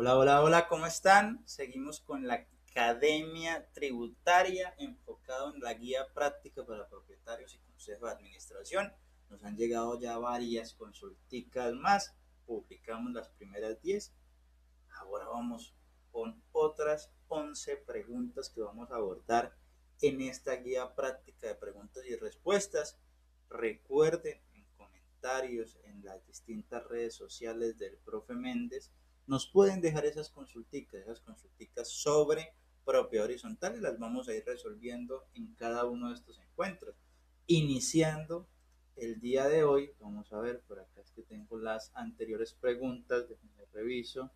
Hola, hola, hola, ¿cómo están? Seguimos con la Academia Tributaria enfocado en la guía práctica para propietarios y consejos de administración. Nos han llegado ya varias consulticas más, publicamos las primeras 10. Ahora vamos con otras 11 preguntas que vamos a abordar en esta guía práctica de preguntas y respuestas. Recuerden en comentarios en las distintas redes sociales del profe Méndez, nos pueden dejar esas consulticas sobre propiedad horizontal y las vamos a ir resolviendo en cada uno de estos encuentros. Iniciando el día de hoy, vamos a ver, por acá es que tengo las anteriores preguntas, déjenme reviso.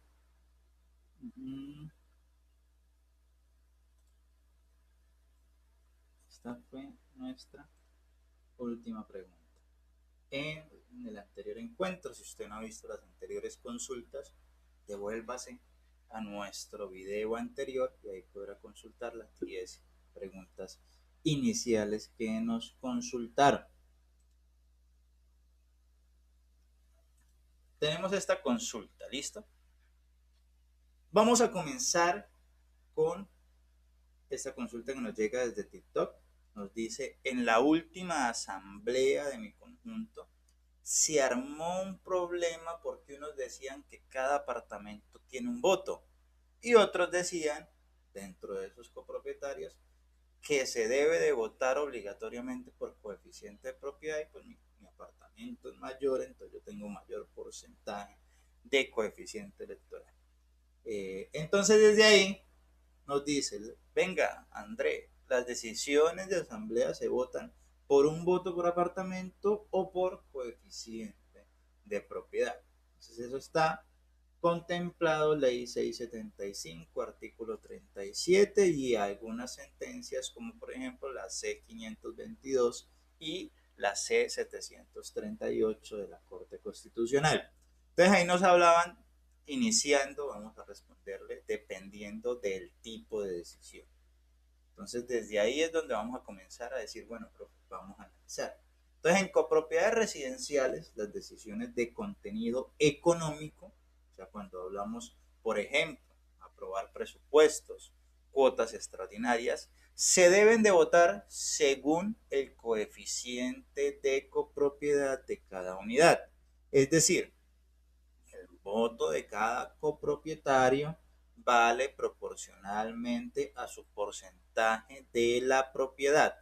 Esta fue nuestra última pregunta. En el anterior encuentro, si usted no ha visto las anteriores consultas, devuélvase a nuestro video anterior y ahí podrá consultar las 10 preguntas iniciales que nos consultaron. Tenemos esta consulta, ¿listo? Vamos a comenzar con esta consulta que nos llega desde TikTok. Nos dice, en la última asamblea de mi conjunto, se armó un problema porque unos decían que cada apartamento tiene un voto y otros decían, dentro de esos copropietarios, que se debe de votar obligatoriamente por coeficiente de propiedad y pues mi apartamento es mayor, entonces yo tengo mayor porcentaje de coeficiente electoral. Entonces desde ahí nos dice, venga, André, las decisiones de asamblea se votan por un voto por apartamento o por coeficiente de propiedad. Entonces eso está contemplado ley 675, artículo 37 y algunas sentencias como por ejemplo la C522 y la C738 de la Corte Constitucional. Entonces ahí nos hablaban iniciando, vamos a responderle, dependiendo del tipo de decisión. Entonces, desde ahí es donde vamos a comenzar a decir, bueno, profe, vamos a analizar. Entonces, en copropiedades residenciales, las decisiones de contenido económico, o sea, cuando hablamos, por ejemplo, aprobar presupuestos, cuotas extraordinarias, se deben de votar según el coeficiente de copropiedad de cada unidad. Es decir, el voto de cada copropietario vale proporcionalmente a su porcentaje de la propiedad.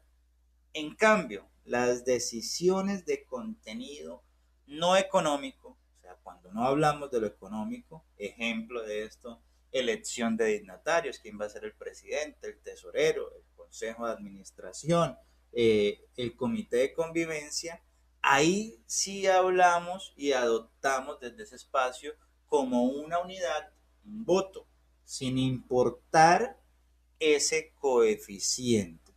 En cambio, las decisiones de contenido no económico, o sea, cuando no hablamos de lo económico, ejemplo de esto, elección de dignatarios, quién va a ser el presidente, el tesorero, el consejo de administración, el comité de convivencia, ahí sí hablamos y adoptamos desde ese espacio como una unidad, un voto, sin importar ese coeficiente.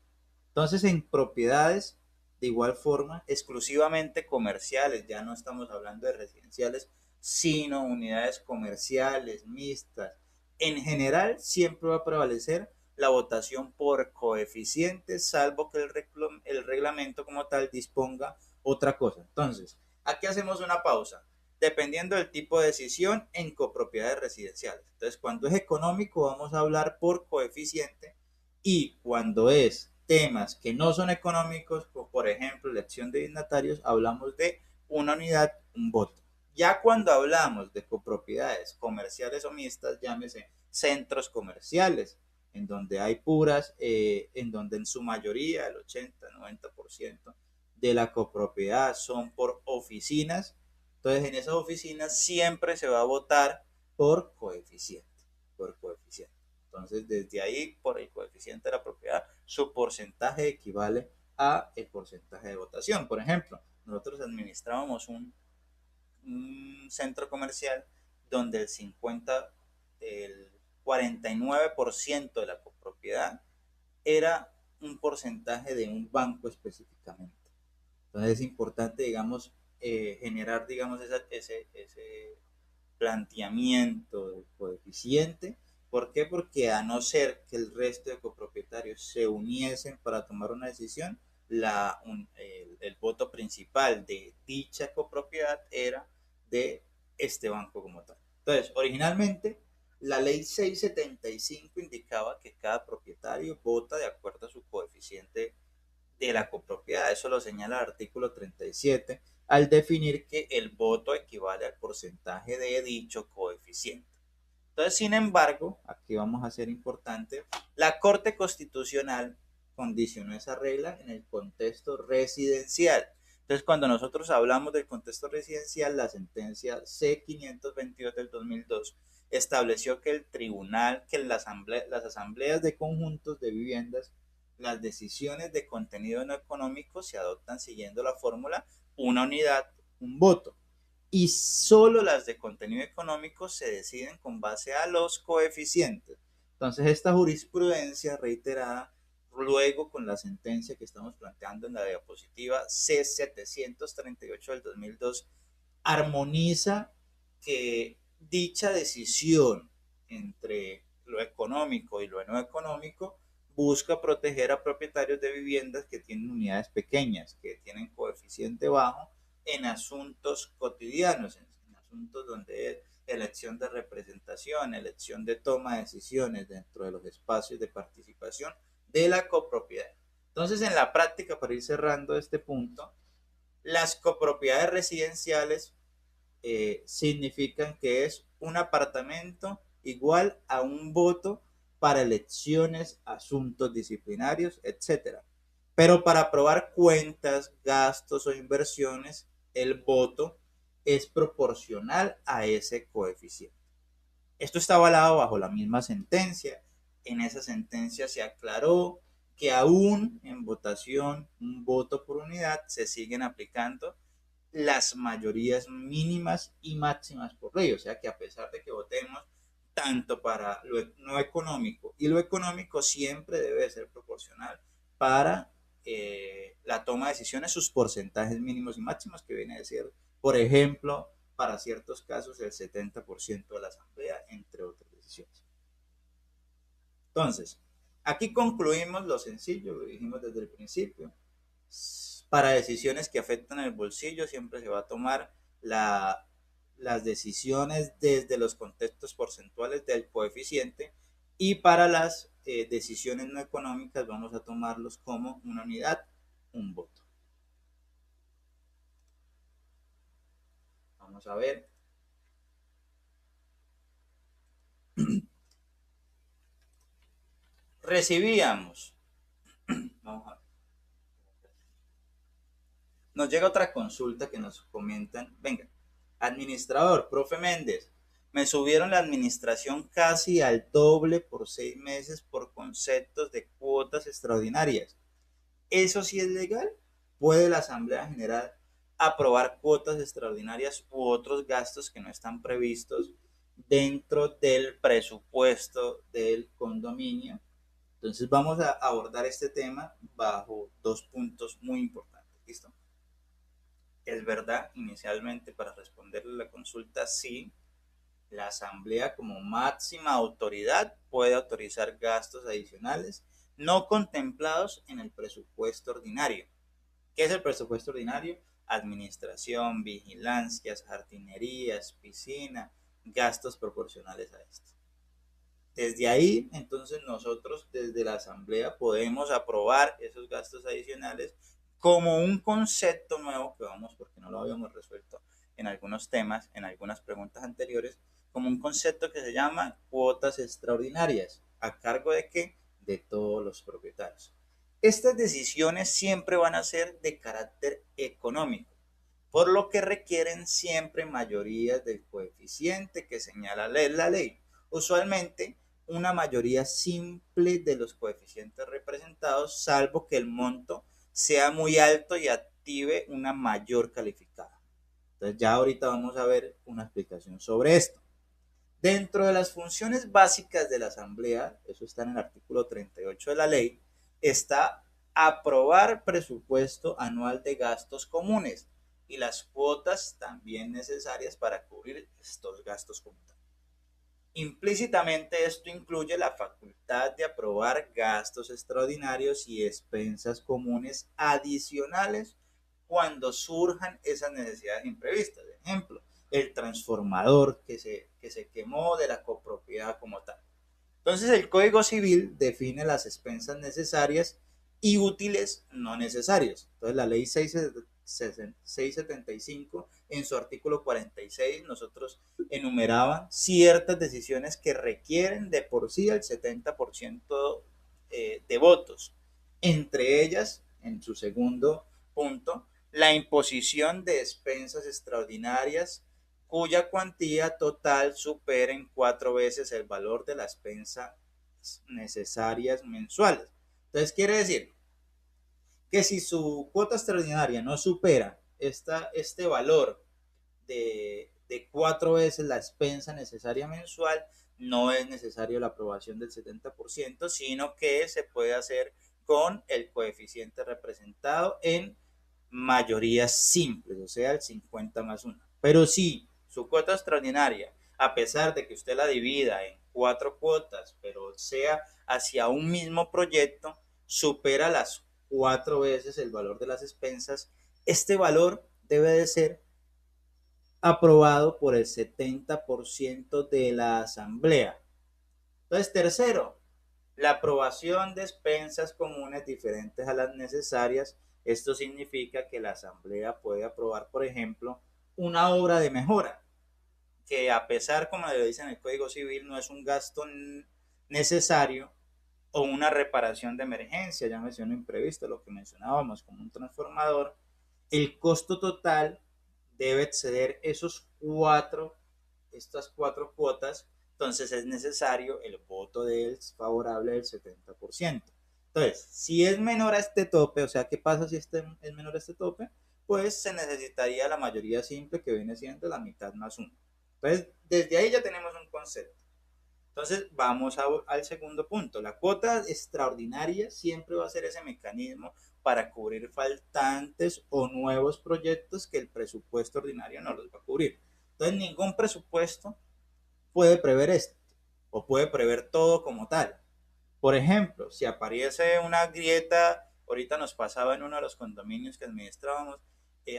Entonces, en propiedades, de igual forma, exclusivamente comerciales, ya no estamos hablando de residenciales, sino unidades comerciales, mixtas. En general, siempre va a prevalecer la votación por coeficientes, salvo que el reglamento como tal disponga otra cosa. Entonces, aquí hacemos una pausa, dependiendo del tipo de decisión en copropiedades residenciales. Entonces, cuando es económico, vamos a hablar por coeficiente y cuando es temas que no son económicos, como por ejemplo elección de dignatarios, hablamos de una unidad, un voto. Ya cuando hablamos de copropiedades comerciales o mixtas, llámese centros comerciales, en donde hay puras, en donde en su mayoría, el 80-90% de la copropiedad son por oficinas, entonces en esas oficinas siempre se va a votar por coeficiente, por coeficiente. Entonces, desde ahí, por el coeficiente de la propiedad, su porcentaje equivale a el porcentaje de votación. Por ejemplo, nosotros administrábamos un centro comercial donde el 49% de la propiedad era un porcentaje de un banco específicamente. Entonces es importante, digamos, generar, digamos, ese planteamiento del coeficiente. ¿Por qué? Porque a no ser que el resto de copropietarios se uniesen para tomar una decisión, el voto principal de dicha copropiedad era de este banco como tal. Entonces, originalmente, La ley 675 indicaba que cada propietario vota de acuerdo a su coeficiente de la copropiedad. Eso lo señala el artículo 37 al definir que el voto equivale al porcentaje de dicho coeficiente. Entonces, sin embargo, aquí vamos a ser importante, la Corte Constitucional condicionó esa regla en el contexto residencial. Entonces, cuando nosotros hablamos del contexto residencial, la sentencia C522 del 2002 estableció que el tribunal, que las asambleas de conjuntos de viviendas, las decisiones de contenido no económico se adoptan siguiendo la fórmula una unidad, un voto. Y solo las de contenido económico se deciden con base a los coeficientes. Entonces, esta jurisprudencia reiterada luego con la sentencia que estamos planteando en la diapositiva C738 del 2002 armoniza que dicha decisión entre lo económico y lo no económico busca proteger a propietarios de viviendas que tienen unidades pequeñas, que tienen coeficiente bajo en asuntos cotidianos, en asuntos donde es elección de representación, elección de toma de decisiones dentro de los espacios de participación de la copropiedad. Entonces, en la práctica, para ir cerrando este punto, las copropiedades residenciales significan que es un apartamento igual a un voto para elecciones, asuntos disciplinarios, etcétera. Pero para aprobar cuentas, gastos o inversiones, el voto es proporcional a ese coeficiente. Esto está avalado bajo la misma sentencia. En esa sentencia se aclaró que aún en votación, un voto por unidad, se siguen aplicando las mayorías mínimas y máximas por ley. O sea que a pesar de que votemos tanto para lo no económico y lo económico, siempre debe ser proporcional para la toma de decisiones, sus porcentajes mínimos y máximos, que viene a ser, por ejemplo, para ciertos casos el 70% de la asamblea, entre otras decisiones. Entonces, aquí concluimos lo sencillo, lo dijimos desde el principio. Para decisiones que afectan el bolsillo siempre se va a tomar las decisiones desde los contextos porcentuales del coeficiente, y para las decisiones no económicas vamos a tomarlos como una unidad, un voto. Vamos a ver. Recibíamos. Vamos a ver. Nos llega otra consulta que nos comentan. Venga, administrador, profe Méndez, me subieron la administración casi al doble por 6 meses por conceptos de cuotas extraordinarias. ¿Eso sí es legal? ¿Puede la Asamblea General aprobar cuotas extraordinarias u otros gastos que no están previstos dentro del presupuesto del condominio? Entonces vamos a abordar este tema bajo dos puntos muy importantes. ¿Listo? Es verdad, inicialmente, para responderle la consulta, sí, la Asamblea como máxima autoridad puede autorizar gastos adicionales no contemplados en el presupuesto ordinario. ¿Qué es el presupuesto ordinario? Administración, vigilancias, jardinerías, piscina, gastos proporcionales a esto. Desde ahí, entonces nosotros desde la Asamblea podemos aprobar esos gastos adicionales como un concepto nuevo que vamos, porque no lo habíamos resuelto en algunos temas, en algunas preguntas anteriores, como un concepto que se llama cuotas extraordinarias. ¿A cargo de qué? De todos los propietarios. Estas decisiones siempre van a ser de carácter económico, por lo que requieren siempre mayorías del coeficiente que señala la ley. Usualmente una mayoría simple de los coeficientes representados, salvo que el monto sea muy alto y active una mayor calificada. Entonces ya ahorita vamos a ver una explicación sobre esto. Dentro de las funciones básicas de la Asamblea, eso está en el artículo 38 de la ley, está aprobar presupuesto anual de gastos comunes y las cuotas también necesarias para cubrir estos gastos comunes. Implícitamente esto incluye la facultad de aprobar gastos extraordinarios y expensas comunes adicionales cuando surjan esas necesidades imprevistas. Ejemplo, el transformador que se quemó de la copropiedad como tal. Entonces el Código Civil define las expensas necesarias y útiles no necesarios. Entonces la ley 675 en su artículo 46 nosotros enumeraban ciertas decisiones que requieren de por sí el 70% de votos. Entre ellas, en su segundo punto, la imposición de expensas extraordinarias cuya cuantía total supere en 4 veces el valor de las expensas necesarias mensuales. Entonces quiere decir que si su cuota extraordinaria no supera este valor de 4 veces la expensa necesaria mensual, no es necesario la aprobación del 70%, sino que se puede hacer con el coeficiente representado en mayorías simples, o sea, el 50 más 1. Pero si su cuota extraordinaria, a pesar de que usted la divida en 4 cuotas, pero sea hacia un mismo proyecto, supera las 4 veces el valor de las expensas, este valor debe de ser aprobado por el 70% de la asamblea. Entonces, tercero, la aprobación de expensas comunes diferentes a las necesarias. Esto significa que la asamblea puede aprobar, por ejemplo, una obra de mejora, que a pesar, como le dice en el Código Civil, no es un gasto necesario, o una reparación de emergencia, ya mencioné imprevisto, lo que mencionábamos como un transformador, el costo total debe exceder estas cuatro cuotas, entonces es necesario el voto del favorable del 70%. Entonces, si es menor a este tope, o sea, ¿qué pasa si es menor a este tope? Pues se necesitaría la mayoría simple, que viene siendo la mitad más uno. Entonces, desde ahí ya tenemos un concepto. Entonces, vamos al segundo punto. La cuota extraordinaria siempre va a ser ese mecanismo para cubrir faltantes o nuevos proyectos que el presupuesto ordinario no los va a cubrir. Entonces, ningún presupuesto puede prever esto o puede prever todo como tal. Por ejemplo, si aparece una grieta, ahorita nos pasaba en uno de los condominios que administrábamos,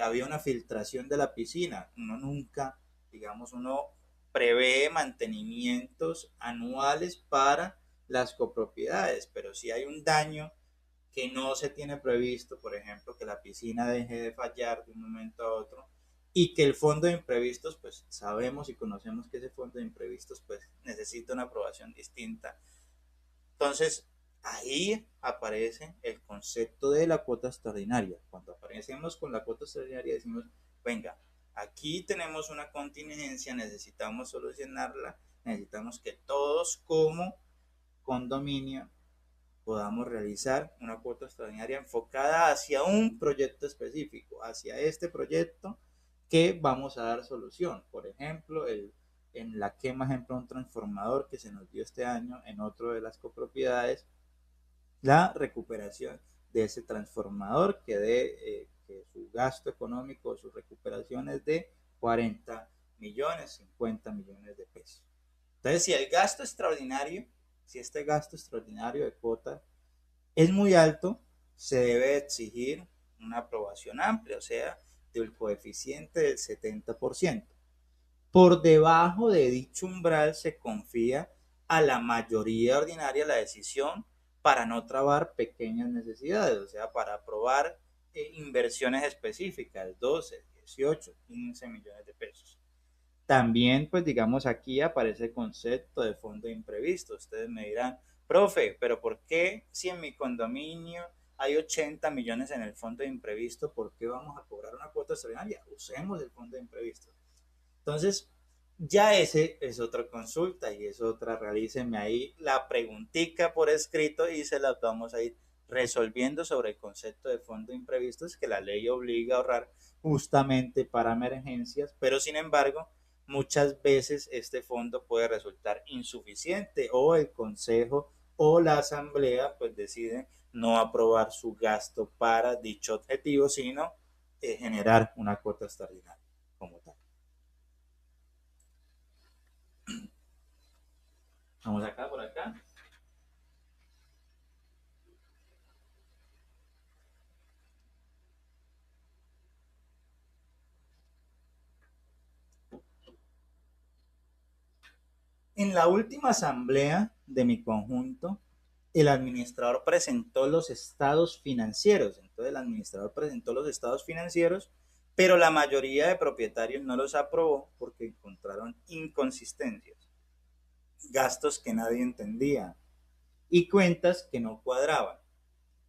había una filtración de la piscina. Uno nunca, digamos, uno prevé mantenimientos anuales para las copropiedades, pero si hay un daño que no se tiene previsto, por ejemplo, que la piscina deje de fallar de un momento a otro y que el fondo de imprevistos, pues sabemos y conocemos que ese fondo de imprevistos pues necesita una aprobación distinta. Entonces, ahí aparece el concepto de la cuota extraordinaria. Cuando aparecemos con la cuota extraordinaria decimos, venga, aquí tenemos una contingencia, necesitamos solucionarla, necesitamos que todos como condominio podamos realizar una cuota extraordinaria enfocada hacia un proyecto específico, hacia este proyecto que vamos a dar solución. Por ejemplo, en la quema, ejemplo, un transformador que se nos dio este año en otro de las copropiedades, la recuperación de ese transformador que su gasto económico, su recuperación es de 40 millones, 50 millones de pesos. Entonces, si el gasto extraordinario, si este gasto extraordinario de cuota es muy alto, se debe exigir una aprobación amplia, o sea, del coeficiente del 70%. Por debajo de dicho umbral se confía a la mayoría ordinaria la decisión para no trabar pequeñas necesidades, o sea, para aprobar inversiones específicas, 12, 18, 15 millones de pesos. También, pues digamos, aquí aparece el concepto de fondo de imprevisto. Ustedes me dirán, profe, pero ¿por qué si en mi condominio hay 80 millones en el fondo de imprevisto, por qué vamos a cobrar una cuota extraordinaria? Usemos el fondo de imprevisto. Entonces, ya ese es otra consulta y es otra, realícenme ahí la preguntita por escrito y se las vamos a ir resolviendo sobre el concepto de fondo de imprevistos que la ley obliga a ahorrar justamente para emergencias, pero sin embargo, muchas veces este fondo puede resultar insuficiente o el consejo o la asamblea pues deciden no aprobar su gasto para dicho objetivo, sino generar una cuota extraordinaria como tal. Vamos acá, por acá. En la última asamblea de mi conjunto, el administrador presentó los estados financieros. Entonces el administrador presentó los estados financieros, pero la mayoría de propietarios no los aprobó porque encontraron inconsistencias, gastos que nadie entendía y cuentas que no cuadraban.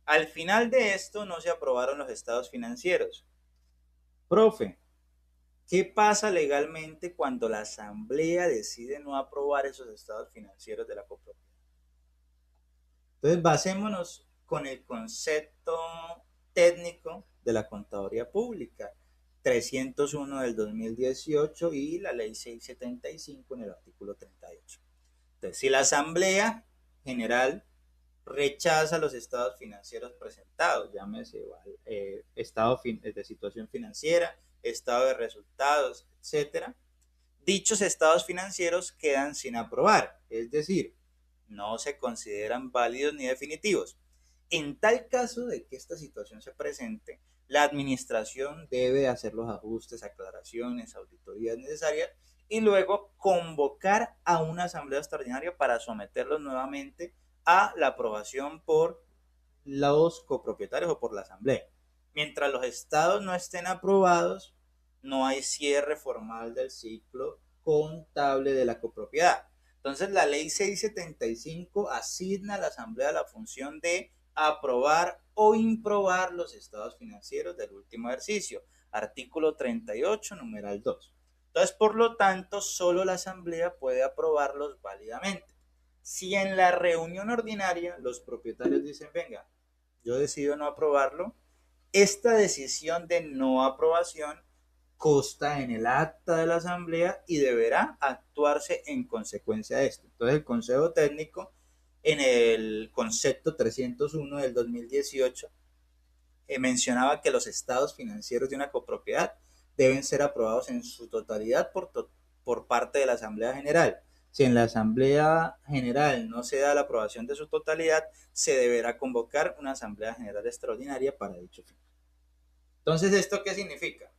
Al final de esto no se aprobaron los estados financieros. Profe, ¿qué pasa legalmente cuando la asamblea decide no aprobar esos estados financieros de la copropiedad? Entonces, basémonos con el concepto técnico de la contaduría pública, 301 del 2018 y la ley 675 en el artículo 38. Entonces, si la asamblea general rechaza los estados financieros presentados, llámese estado de situación financiera, estado de resultados, etcétera, dichos estados financieros quedan sin aprobar, es decir, no se consideran válidos ni definitivos. En tal caso de que esta situación se presente, la administración debe hacer los ajustes, aclaraciones, auditorías necesarias y luego convocar a una asamblea extraordinaria para someterlos nuevamente a la aprobación por los copropietarios o por la asamblea. Mientras los estados no estén aprobados, no hay cierre formal del ciclo contable de la copropiedad. Entonces la ley 675 asigna a la asamblea la función de aprobar o improbar los estados financieros del último ejercicio. Artículo 38, numeral 2. Entonces, por lo tanto, solo la asamblea puede aprobarlos válidamente. Si en la reunión ordinaria los propietarios dicen, venga, yo decido no aprobarlo, esta decisión de no aprobación consta en el acta de la asamblea y deberá actuarse en consecuencia de esto. Entonces el Consejo Técnico en el concepto 301 del 2018 mencionaba que los estados financieros de una copropiedad deben ser aprobados en su totalidad por parte de la Asamblea General. Si en la Asamblea General no se da la aprobación de su totalidad, se deberá convocar una Asamblea General Extraordinaria para dicho fin. Entonces, ¿esto qué significa?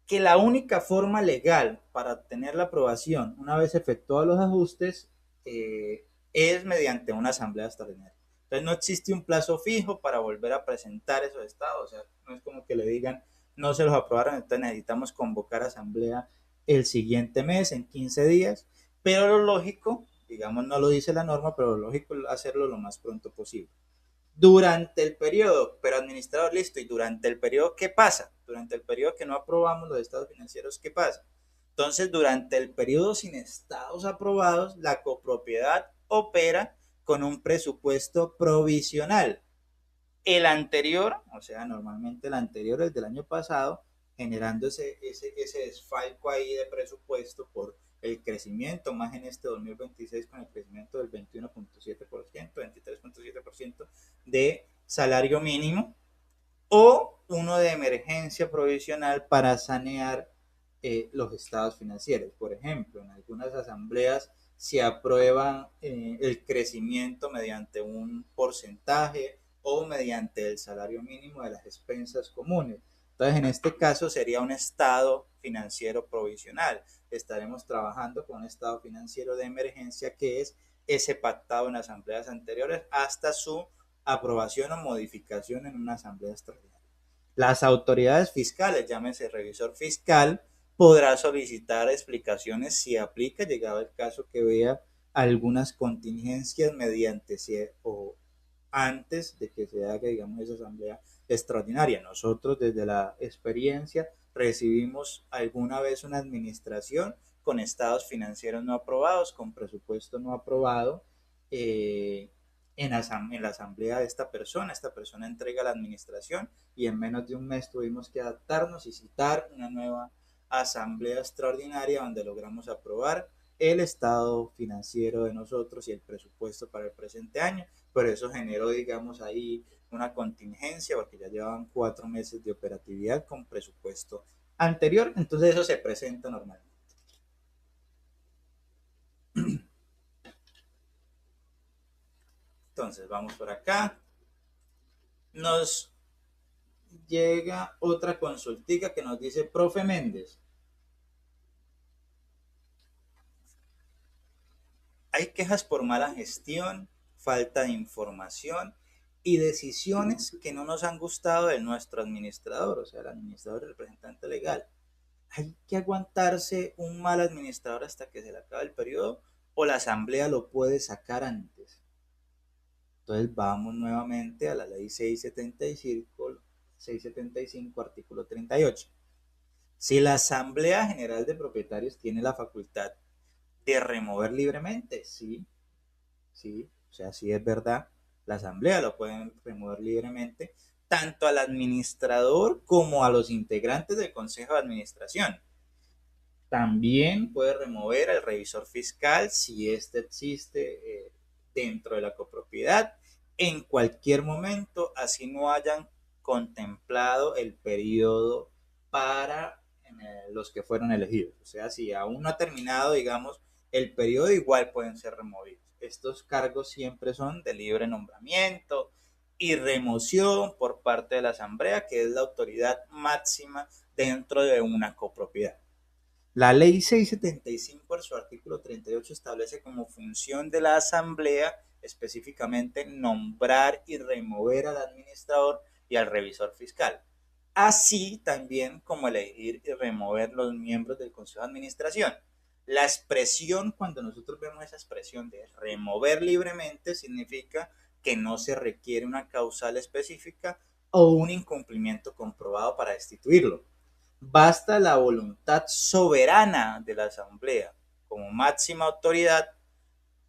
Que la única forma legal para obtener la aprobación, una vez efectuados los ajustes, es mediante una asamblea extraordinaria. Entonces no existe un plazo fijo para volver a presentar esos estados, o sea, no es como que le digan, no se los aprobaron, entonces necesitamos convocar asamblea el siguiente mes, en 15 días, pero lo lógico, digamos, no lo dice la norma, pero lo lógico es hacerlo lo más pronto posible. Durante el periodo, pero administrador, listo, y durante el periodo, ¿qué pasa? Durante el periodo que no aprobamos los estados financieros, ¿qué pasa? Entonces, durante el periodo sin estados aprobados, la copropiedad opera con un presupuesto provisional. El anterior, o sea, normalmente el anterior, el del año pasado, generando ese desfalco ahí de presupuesto por el crecimiento, más en este 2026 con el crecimiento del 21.7%, 23.7% de salario mínimo, o uno de emergencia provisional para sanear los estados financieros. Por ejemplo, en algunas asambleas se aprueba el crecimiento mediante un porcentaje o mediante el salario mínimo de las expensas comunes. Entonces, en este caso sería un estado financiero provisional. Estaremos trabajando con un estado financiero de emergencia que es ese pactado en asambleas anteriores hasta su aprobación o modificación en una asamblea extraordinaria. Las autoridades fiscales, llámese revisor fiscal, podrá solicitar explicaciones si aplica, llegado el caso que vea algunas contingencias mediante o antes de que se haga, digamos, esa asamblea extraordinaria. Nosotros desde la experiencia recibimos alguna vez una administración con estados financieros no aprobados, con presupuesto no aprobado, en la asamblea de esta persona entrega la administración y en menos de un mes tuvimos que adaptarnos y citar una nueva asamblea extraordinaria donde logramos aprobar el estado financiero de nosotros y el presupuesto para el presente año. Pero eso generó, digamos, ahí una contingencia porque ya llevaban 4 meses de operatividad con presupuesto anterior, entonces eso se presenta normalmente. Entonces vamos por acá. Nos llega otra consultica que nos dice, profe Méndez, Hay quejas por mala gestión, falta de información y decisiones que no nos han gustado de nuestro administrador, o sea, el administrador y representante legal. Hay que aguantarse un mal administrador hasta que se le acabe el periodo o la asamblea lo puede sacar antes. Entonces vamos nuevamente a la ley 675, artículo 38. Si la Asamblea General de Propietarios tiene la facultad de remover libremente, sí, sí, o sea, sí es verdad, la Asamblea lo puede remover libremente, tanto al administrador como a los integrantes del Consejo de Administración. También puede remover al revisor fiscal si éste existe dentro de la copropiedad en cualquier momento, así no hayan contemplado el periodo para los que fueron elegidos. O sea, si aún no ha terminado, digamos, el periodo, igual pueden ser removidos. Estos cargos siempre son de libre nombramiento y remoción por parte de la Asamblea, que es la autoridad máxima dentro de una copropiedad. La ley 675 en su artículo 38 establece como función de la Asamblea específicamente nombrar y remover al administrador y al revisor fiscal, así también como elegir y remover los miembros del Consejo de Administración. La expresión, cuando nosotros vemos esa expresión de remover libremente, significa que no se requiere una causal específica o un incumplimiento comprobado para destituirlo. Basta la voluntad soberana de la Asamblea como máxima autoridad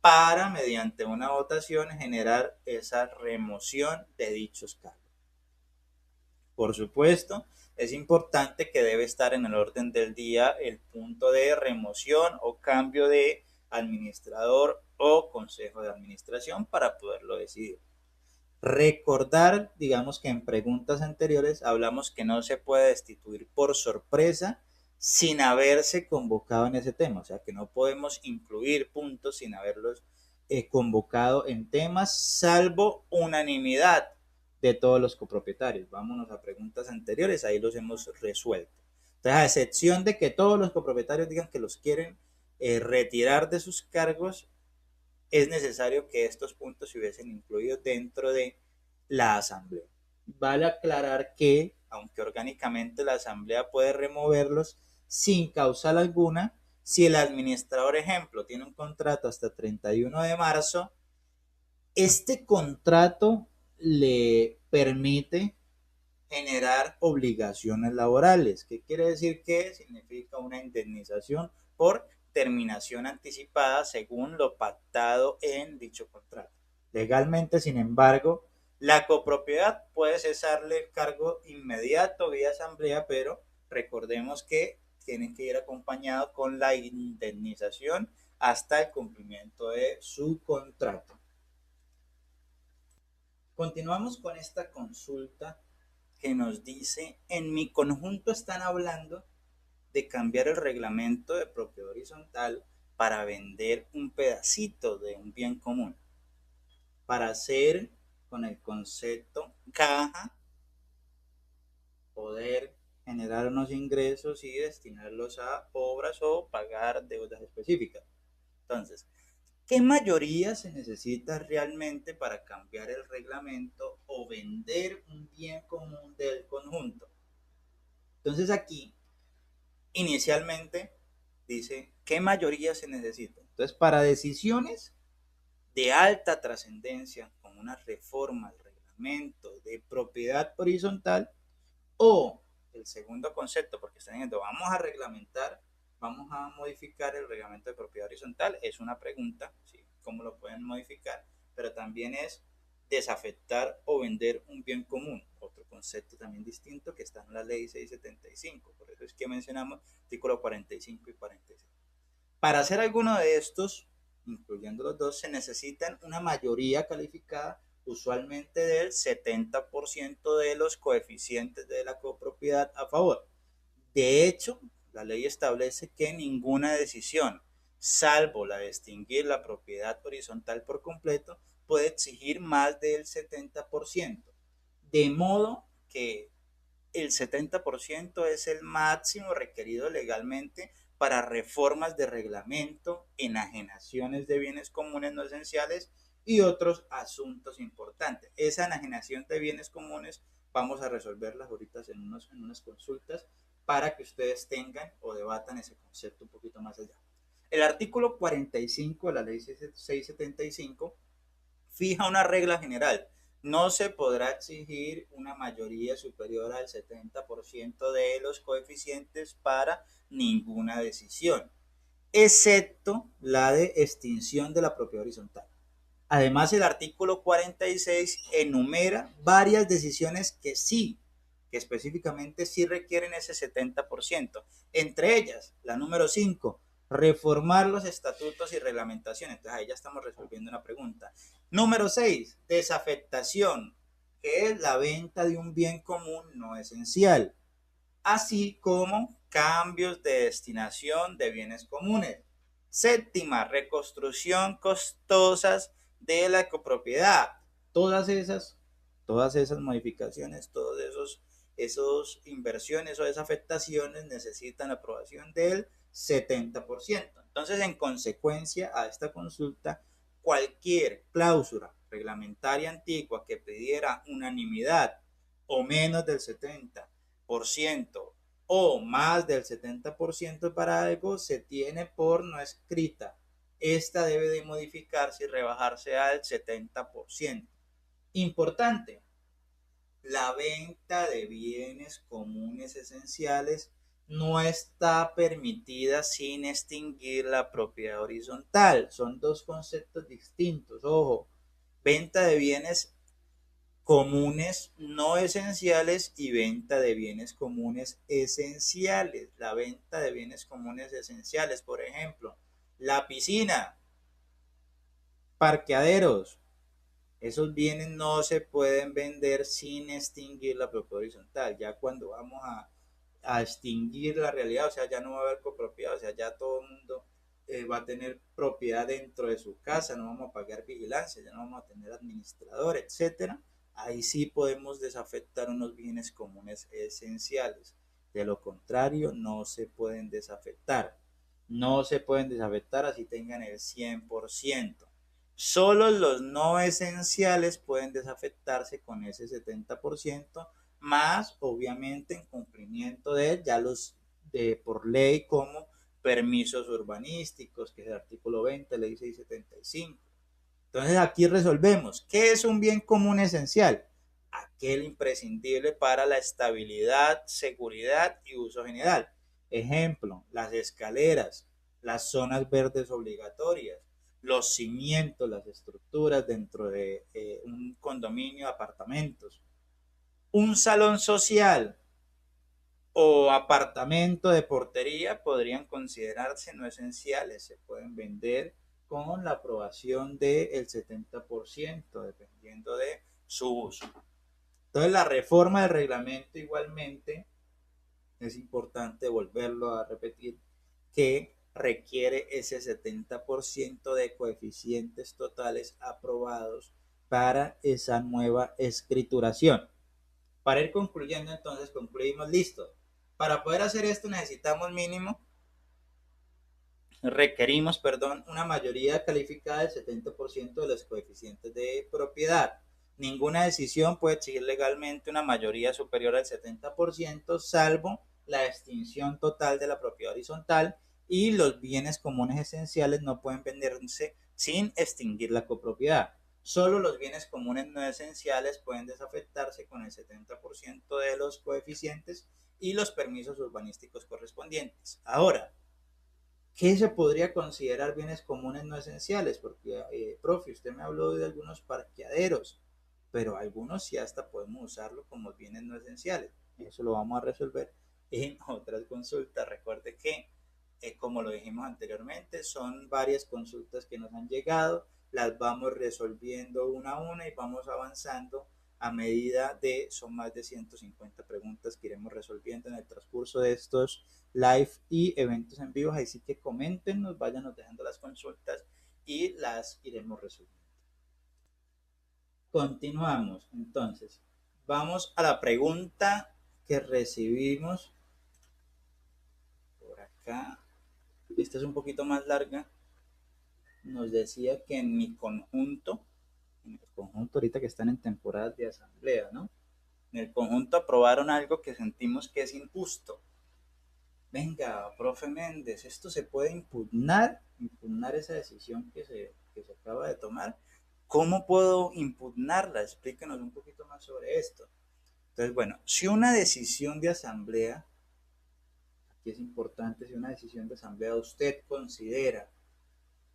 para, mediante una votación, generar esa remoción de dichos cargos. Por supuesto, es importante que debe estar en el orden del día el punto de remoción o cambio de administrador o consejo de administración para poderlo decidir. Recordar, digamos que en preguntas anteriores hablamos que no se puede destituir por sorpresa sin haberse convocado en ese tema, o sea que no podemos incluir puntos sin haberlos convocado en temas, salvo unanimidad de todos los copropietarios. Vámonos a preguntas anteriores, ahí los hemos resuelto. Entonces, a excepción de que todos los copropietarios digan que los quieren retirar de sus cargos, es necesario que estos puntos se hubiesen incluido dentro de la asamblea. Vale aclarar que, aunque orgánicamente la asamblea puede removerlos sin causal alguna, si el administrador, ejemplo, tiene un contrato hasta 31 de marzo, este contrato le permite generar obligaciones laborales. ¿Qué quiere decir? Que significa una indemnización por terminación anticipada según lo pactado en dicho contrato. Legalmente, sin embargo, la copropiedad puede cesarle el cargo inmediato vía asamblea, pero recordemos que tienen que ir acompañado con la indemnización hasta el cumplimiento de su contrato. Continuamos con esta consulta que nos dice, en mi conjunto están hablando de cambiar el reglamento de propiedad horizontal para vender un pedacito de un bien común, para hacer con el concepto caja, poder generar unos ingresos y destinarlos a obras o pagar deudas específicas. Entonces, ¿qué mayoría se necesita realmente para cambiar el reglamento o vender un bien común del conjunto? Entonces aquí, inicialmente, dice, ¿qué mayoría se necesita? Entonces, para decisiones de alta trascendencia, como una reforma al reglamento de propiedad horizontal, o el segundo concepto, porque están diciendo, vamos a reglamentar, vamos a modificar el reglamento de propiedad horizontal, es una pregunta, ¿sí? ¿Cómo lo pueden modificar? Pero también es desafectar o vender un bien común, otro concepto también distinto que está en la ley 675, por eso es que mencionamos artículo 45 y 46. Para hacer alguno de estos, incluyendo los dos, se necesitan una mayoría calificada, usualmente del 70% de los coeficientes de la copropiedad a favor. De hecho, la ley establece que ninguna decisión, salvo la de extinguir la propiedad horizontal por completo, puede exigir más del 70%. De modo que el 70% es el máximo requerido legalmente para reformas de reglamento, enajenaciones de bienes comunes no esenciales y otros asuntos importantes. Esa enajenación de bienes comunes vamos a resolverlas ahorita en unas consultas para que ustedes tengan o debatan ese concepto un poquito más allá. El artículo 45 de la ley 675 fija una regla general. No se podrá exigir una mayoría superior al 70% de los coeficientes para ninguna decisión, excepto la de extinción de la propiedad horizontal. Además, el artículo 46 enumera varias decisiones que específicamente sí requieren ese 70%. Entre ellas, la número 5, reformar los estatutos y reglamentaciones. Entonces ahí ya estamos resolviendo una pregunta. Número 6, desafectación, que es la venta de un bien común no esencial, así como cambios de destinación de bienes comunes. Séptima, reconstrucción costosas de la copropiedad. Todas esas modificaciones, todos esos inversiones o desafectaciones necesitan aprobación del 70%. Entonces, en consecuencia a esta consulta, cualquier cláusula reglamentaria antigua que pidiera unanimidad o menos del 70% o más del 70% para algo se tiene por no escrita. Esta debe de modificarse y rebajarse al 70%. Importante, la venta de bienes comunes esenciales no está permitida sin extinguir la propiedad horizontal. Son dos conceptos distintos. Ojo, venta de bienes comunes no esenciales y venta de bienes comunes esenciales. La venta de bienes comunes esenciales, por ejemplo, la piscina, parqueaderos, esos bienes no se pueden vender sin extinguir la propiedad horizontal. Ya cuando vamos a extinguir la realidad, o sea, ya no va a haber copropiedad, o sea, ya todo el mundo va a tener propiedad dentro de su casa, no vamos a pagar vigilancia, ya no vamos a tener administrador, etcétera. Ahí sí podemos desafectar unos bienes comunes esenciales. De lo contrario, no se pueden desafectar. No se pueden desafectar así tengan el 100%. Solo los no esenciales pueden desafectarse con ese 70%, más obviamente en cumplimiento de ya los de por ley como permisos urbanísticos, que es el artículo 20, ley 675. Entonces aquí resolvemos, ¿qué es un bien común esencial? Aquel imprescindible para la estabilidad, seguridad y uso general. Ejemplo, las escaleras, las zonas verdes obligatorias, los cimientos, las estructuras dentro de un condominio de apartamentos, un salón social o apartamento de portería podrían considerarse no esenciales, se pueden vender con la aprobación del 70%, dependiendo de su uso. Entonces, la reforma del reglamento igualmente es importante volverlo a repetir, que requiere ese 70% de coeficientes totales aprobados para esa nueva escrituración. Para ir concluyendo, entonces, concluimos, listo. Para poder hacer esto necesitamos requerimos, una mayoría calificada del 70% de los coeficientes de propiedad. Ninguna decisión puede exigir legalmente una mayoría superior al 70%, salvo la extinción total de la propiedad horizontal, y los bienes comunes esenciales no pueden venderse sin extinguir la copropiedad. Solo los bienes comunes no esenciales pueden desafectarse con el 70% de los coeficientes y los permisos urbanísticos correspondientes. Ahora, ¿qué se podría considerar bienes comunes no esenciales? Porque, profe, usted me habló de algunos parqueaderos, pero algunos sí hasta podemos usarlo como bienes no esenciales. Eso lo vamos a resolver en otras consultas. Recuerde que, como lo dijimos anteriormente, son varias consultas que nos han llegado, las vamos resolviendo una a una y vamos avanzando a medida de, son más de 150 preguntas que iremos resolviendo en el transcurso de estos live y eventos en vivo. Así que coméntenos, váyanos dejando las consultas y las iremos resolviendo. Continuamos, entonces, vamos a la pregunta que recibimos por acá. esta es un poquito más larga, nos decía que en el conjunto ahorita que están en temporadas de asamblea, ¿no? En el conjunto aprobaron algo que sentimos que es injusto. Venga, profe Méndez, esto se puede impugnar esa decisión que se acaba de tomar. ¿Cómo puedo impugnarla? Explíquenos un poquito más sobre esto. Entonces, bueno, si una decisión de asamblea, aquí es importante, si una decisión de asamblea usted considera,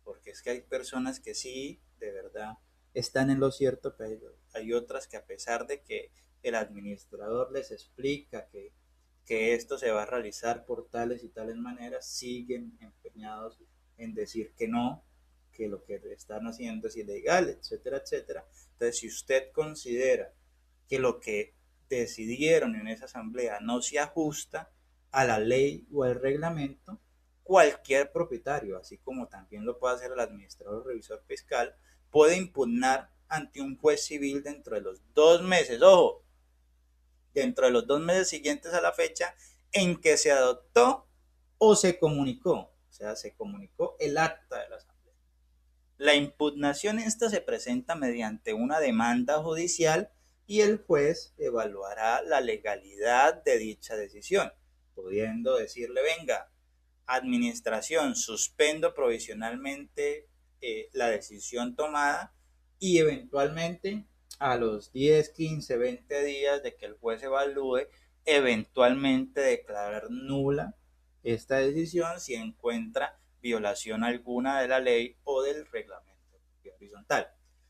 porque es que hay personas que sí, de verdad, están en lo cierto, pero hay otras que a pesar de que el administrador les explica que esto se va a realizar por tales y tales maneras, siguen empeñados en decir que no, que lo que están haciendo es ilegal, etcétera, etcétera. Entonces, si usted considera que lo que decidieron en esa asamblea no se ajusta a la ley o al reglamento, cualquier propietario, así como también lo puede hacer el administrador o revisor fiscal, puede impugnar ante un juez civil dentro de los 2 meses, ojo, dentro de los 2 meses siguientes a la fecha en que se adoptó o se comunicó, o sea, se comunicó el acta de la asamblea. La impugnación esta se presenta mediante una demanda judicial y el juez evaluará la legalidad de dicha decisión, pudiendo decirle, venga, administración, suspendo provisionalmente la decisión tomada y eventualmente a los 10, 15, 20 días de que el juez evalúe, eventualmente declarar nula esta decisión si encuentra violación alguna de la ley o del reglamento horizontal.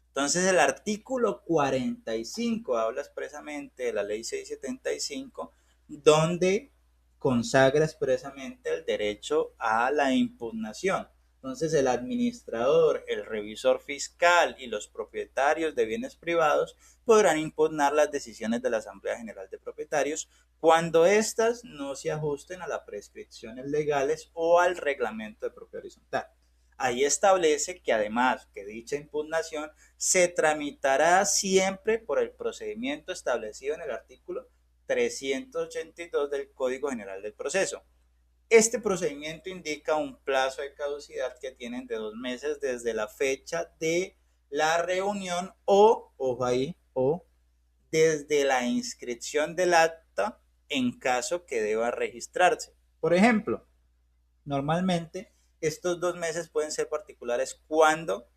Entonces el artículo 45 habla expresamente de la ley 675, donde consagra expresamente el derecho a la impugnación. Entonces el administrador, el revisor fiscal y los propietarios de bienes privados podrán impugnar las decisiones de la Asamblea General de Propietarios cuando éstas no se ajusten a las prescripciones legales o al reglamento de propiedad horizontal. Ahí establece que además que dicha impugnación se tramitará siempre por el procedimiento establecido en el artículo 382 del Código General del Proceso. Este procedimiento indica un plazo de caducidad que tienen de 2 meses desde la fecha de la reunión o, ojo ahí, o desde la inscripción del acta en caso que deba registrarse. Por ejemplo, normalmente estos 2 meses pueden ser particulares cuando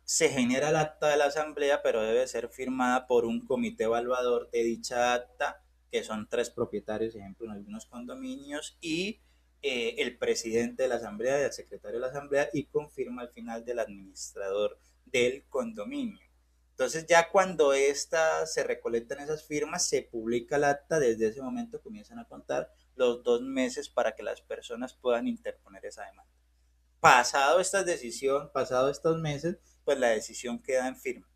se genera el acta de la asamblea, pero debe ser firmada por un comité evaluador de dicha acta, que son 3 propietarios, ejemplo, en algunos condominios, y el presidente de la asamblea y el secretario de la asamblea, y confirma al final del administrador del condominio. Entonces ya cuando se recolectan esas firmas, se publica el acta, desde ese momento comienzan a contar los 2 meses para que las personas puedan interponer esa demanda. Pasado esta decisión, pasado estos meses, pues la decisión queda en firme.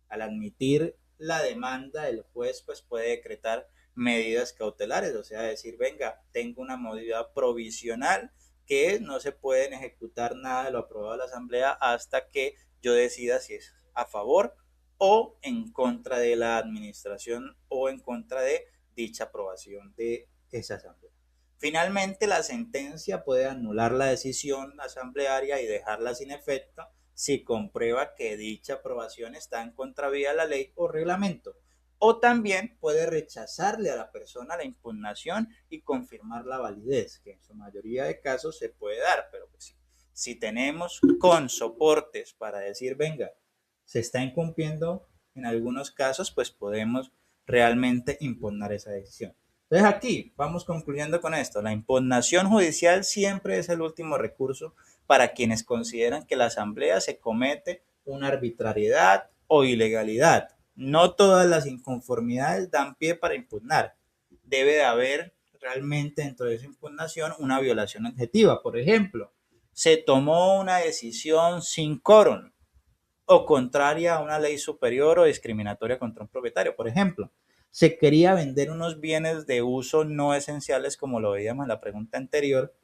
Al admitir la demanda, el juez pues puede decretar medidas cautelares, o sea, decir, venga, tengo una medida provisional que no se pueden ejecutar nada de lo aprobado de la asamblea hasta que yo decida si es a favor o en contra de la administración o en contra de dicha aprobación de esa asamblea. Finalmente, la sentencia puede anular la decisión asamblearia y dejarla sin efecto si comprueba que dicha aprobación está en contravía de la ley o reglamento. O también puede rechazarle a la persona la impugnación y confirmar la validez, que en su mayoría de casos se puede dar, pero pues si tenemos con soportes para decir, venga, se está incumpliendo en algunos casos, pues podemos realmente impugnar esa decisión. Entonces aquí vamos concluyendo con esto. La impugnación judicial siempre es el último recurso para quienes consideran que la asamblea se comete una arbitrariedad o ilegalidad. No todas las inconformidades dan pie para impugnar. Debe de haber realmente dentro de esa impugnación una violación objetiva. Por ejemplo, se tomó una decisión sin quórum o contraria a una ley superior o discriminatoria contra un propietario. Por ejemplo, se quería vender unos bienes de uso no esenciales, como lo veíamos en la pregunta anterior,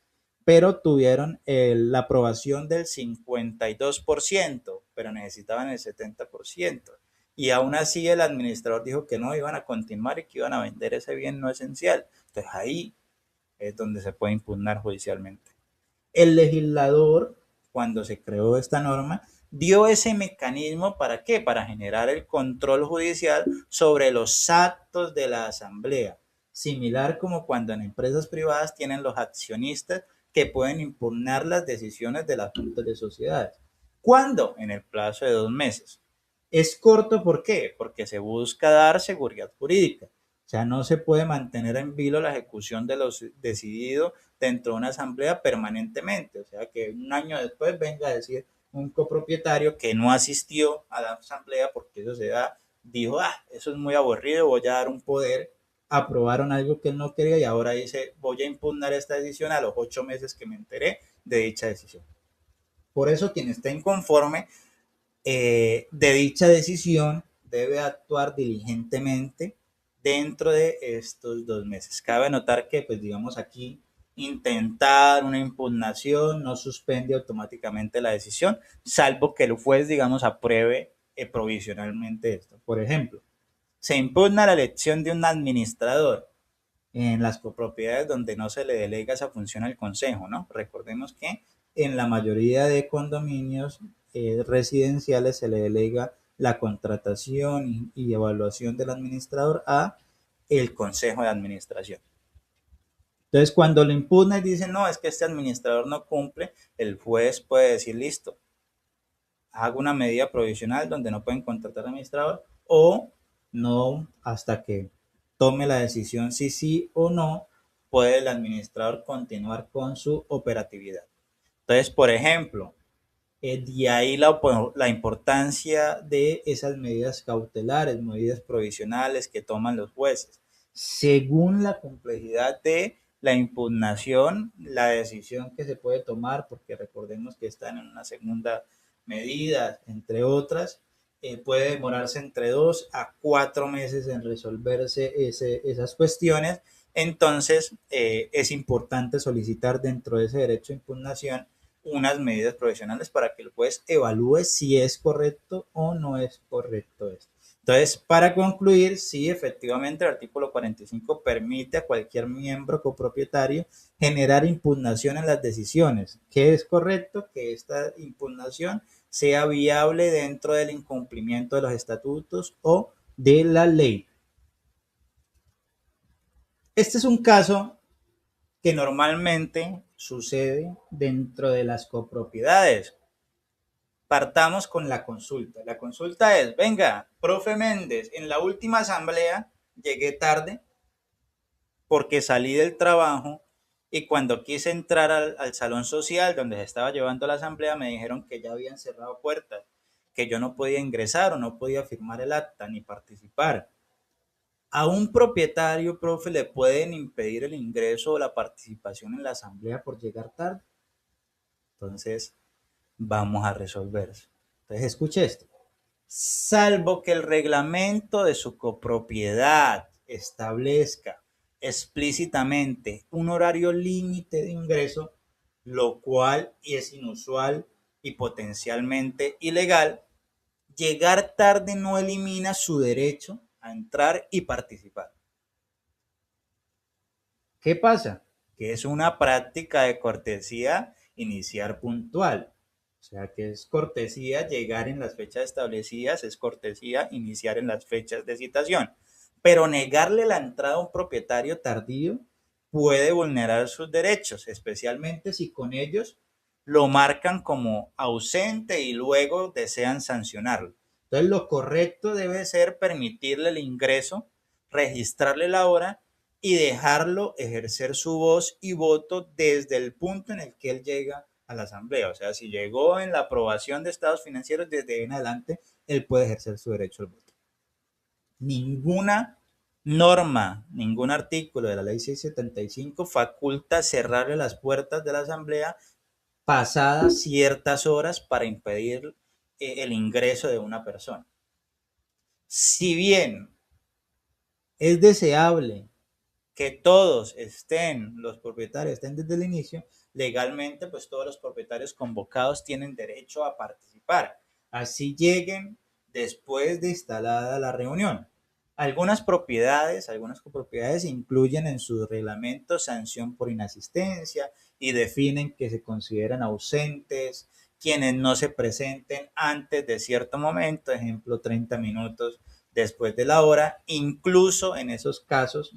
pero tuvieron la aprobación del 52%, pero necesitaban el 70%. Y aún así el administrador dijo que no iban a continuar y que iban a vender ese bien no esencial. Entonces ahí es donde se puede impugnar judicialmente. El legislador, cuando se creó esta norma, dio ese mecanismo para qué? Para generar el control judicial sobre los actos de la asamblea, similar como cuando en empresas privadas tienen los accionistas que pueden impugnar las decisiones de las juntas de sociedades. ¿Cuándo? En el plazo de 2 meses. Es corto, ¿por qué? Porque se busca dar seguridad jurídica. O sea, no se puede mantener en vilo la ejecución de lo decidido dentro de una asamblea permanentemente. O sea, que un año después venga a decir un copropietario que no asistió a la asamblea porque eso se da, dijo, eso es muy aburrido, voy a dar un poder, aprobaron algo que él no quería y ahora dice, voy a impugnar esta decisión a los 8 meses que me enteré de dicha decisión. Por eso quien esté inconforme de dicha decisión debe actuar diligentemente dentro de estos 2 meses. Cabe notar que, pues digamos aquí, intentar una impugnación no suspende automáticamente la decisión, salvo que el juez, digamos, apruebe provisionalmente esto. Por ejemplo, se impugna la elección de un administrador en las copropiedades donde no se le delega esa función al consejo, ¿no? Recordemos que en la mayoría de condominios residenciales se le delega la contratación y evaluación del administrador a el consejo de administración. Entonces, cuando lo impugna y dice, no, es que este administrador no cumple, el juez puede decir, listo, hago una medida provisional donde no pueden contratar administrador o no hasta que tome la decisión si sí o no puede el administrador continuar con su operatividad. Entonces, por ejemplo, de ahí la importancia de esas medidas cautelares, medidas provisionales que toman los jueces. Según la complejidad de la impugnación, la decisión que se puede tomar, porque recordemos que están en una segunda medida, entre otras, puede demorarse entre 2 a 4 meses en resolverse esas cuestiones. Entonces, es importante solicitar dentro de ese derecho de impugnación unas medidas provisionales para que el juez evalúe si es correcto o no es correcto esto. Entonces, para concluir, sí, efectivamente, el artículo 45 permite a cualquier miembro copropietario generar impugnación en las decisiones. ¿Qué es correcto? Que esta impugnación sea viable dentro del incumplimiento de los estatutos o de la ley. Este es un caso que normalmente sucede dentro de las copropiedades. Partamos con la consulta. La consulta es, venga, profe Méndez, en la última asamblea llegué tarde porque salí del trabajo y cuando quise entrar al salón social donde se estaba llevando la asamblea me dijeron que ya habían cerrado puertas, que yo no podía ingresar o no podía firmar el acta ni participar. A un propietario, profe, le pueden impedir el ingreso o la participación en la asamblea por llegar tarde. Entonces, vamos a resolver eso. Entonces, escuche esto. Salvo que el reglamento de su copropiedad establezca explícitamente un horario límite de ingreso, lo cual es inusual y potencialmente ilegal, llegar tarde no elimina su derecho a entrar y participar. ¿Qué pasa? Que es una práctica de cortesía iniciar puntual. O sea que es cortesía llegar en las fechas establecidas, es cortesía iniciar en las fechas de citación. Pero negarle la entrada a un propietario tardío puede vulnerar sus derechos, especialmente si con ellos lo marcan como ausente y luego desean sancionarlo. Entonces lo correcto debe ser permitirle el ingreso, registrarle la hora y dejarlo ejercer su voz y voto desde el punto en el que él llega a la asamblea. O sea, si llegó en la aprobación de estados financieros, desde ahí en adelante, él puede ejercer su derecho al voto. Ninguna norma, ningún artículo de la ley 675 faculta cerrarle las puertas de la asamblea pasadas ciertas horas para impedir el ingreso de una persona. Si bien es deseable que todos estén, los propietarios estén desde el inicio, legalmente pues todos los propietarios convocados tienen derecho a participar, así lleguen después de instalada la reunión. Algunas copropiedades incluyen en sus reglamentos sanción por inasistencia y definen que se consideran ausentes quienes no se presenten antes de cierto momento, ejemplo 30 minutos después de la hora, incluso en esos casos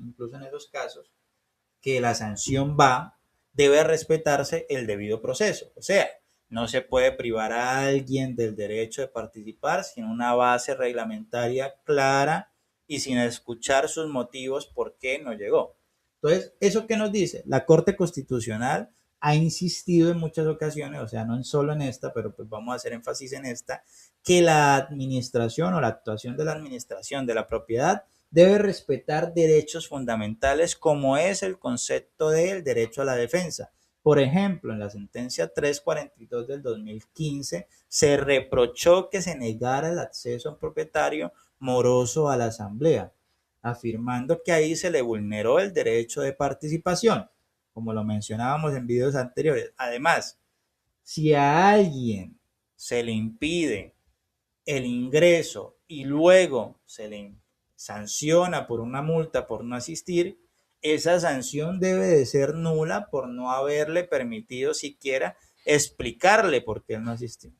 que la sanción debe respetarse el debido proceso. O sea, no se puede privar a alguien del derecho de participar sin una base reglamentaria clara y sin escuchar sus motivos por qué no llegó. Entonces, ¿eso qué nos dice? La Corte Constitucional ha insistido en muchas ocasiones, o sea, no solo en esta, pero pues vamos a hacer énfasis en esta, que la administración o la actuación de la administración de la propiedad debe respetar derechos fundamentales como es el concepto del derecho a la defensa. Por ejemplo, en la sentencia 342 del 2015 se reprochó que se negara el acceso a un propietario moroso a la asamblea, afirmando que ahí se le vulneró el derecho de participación, como lo mencionábamos en videos anteriores. Además, si a alguien se le impide el ingreso y luego se le sanciona por una multa por no asistir, esa sanción debe de ser nula por no haberle permitido siquiera explicarle por qué él no asistió.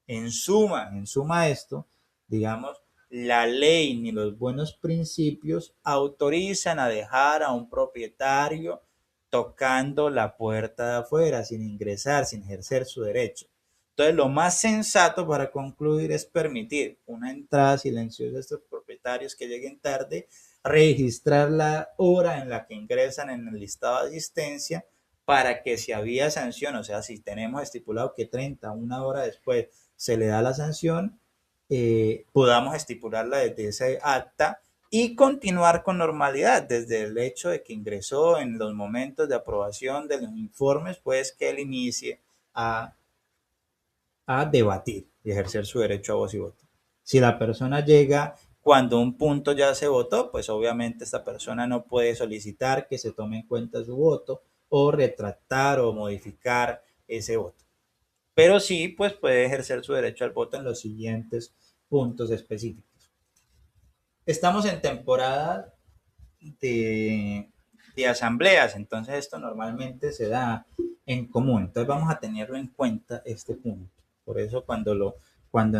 En suma esto, digamos, la ley ni los buenos principios autorizan a dejar a un propietario tocando la puerta de afuera, sin ingresar, sin ejercer su derecho. Entonces, lo más sensato para concluir es permitir una entrada silenciosa a estos propietarios que lleguen tarde, registrar la hora en la que ingresan en el listado de asistencia para que si había sanción, o sea, si tenemos estipulado que 30, una hora después se le da la sanción, podamos estipularla desde ese acta y continuar con normalidad desde el hecho de que ingresó en los momentos de aprobación de los informes, pues que él inicie a debatir y ejercer su derecho a voz y voto. Si la persona llega cuando un punto ya se votó, pues obviamente esta persona no puede solicitar que se tome en cuenta su voto o retractar o modificar ese voto. Pero sí, pues puede ejercer su derecho al voto en los siguientes puntos específicos. Estamos en temporada de, de asambleas, entonces esto normalmente se da en común. Entonces vamos a tenerlo en cuenta este punto. Por eso cuando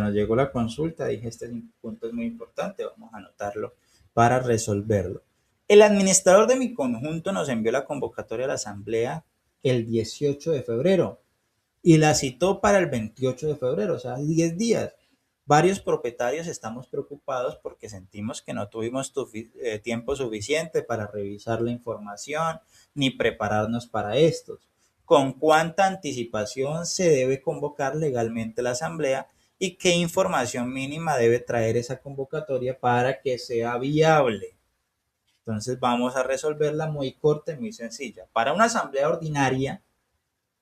nos llegó la consulta dije este punto es muy importante, vamos a anotarlo para resolverlo. El administrador de mi conjunto nos envió la convocatoria a la asamblea el 18 de febrero y la citó para el 28 de febrero, o sea, 10 días. Varios propietarios estamos preocupados porque sentimos que no tuvimos tiempo suficiente para revisar la información ni prepararnos para estos. ¿Con cuánta anticipación se debe convocar legalmente la asamblea y qué información mínima debe traer esa convocatoria para que sea viable? Entonces vamos a resolverla muy corta y muy sencilla. Para una asamblea ordinaria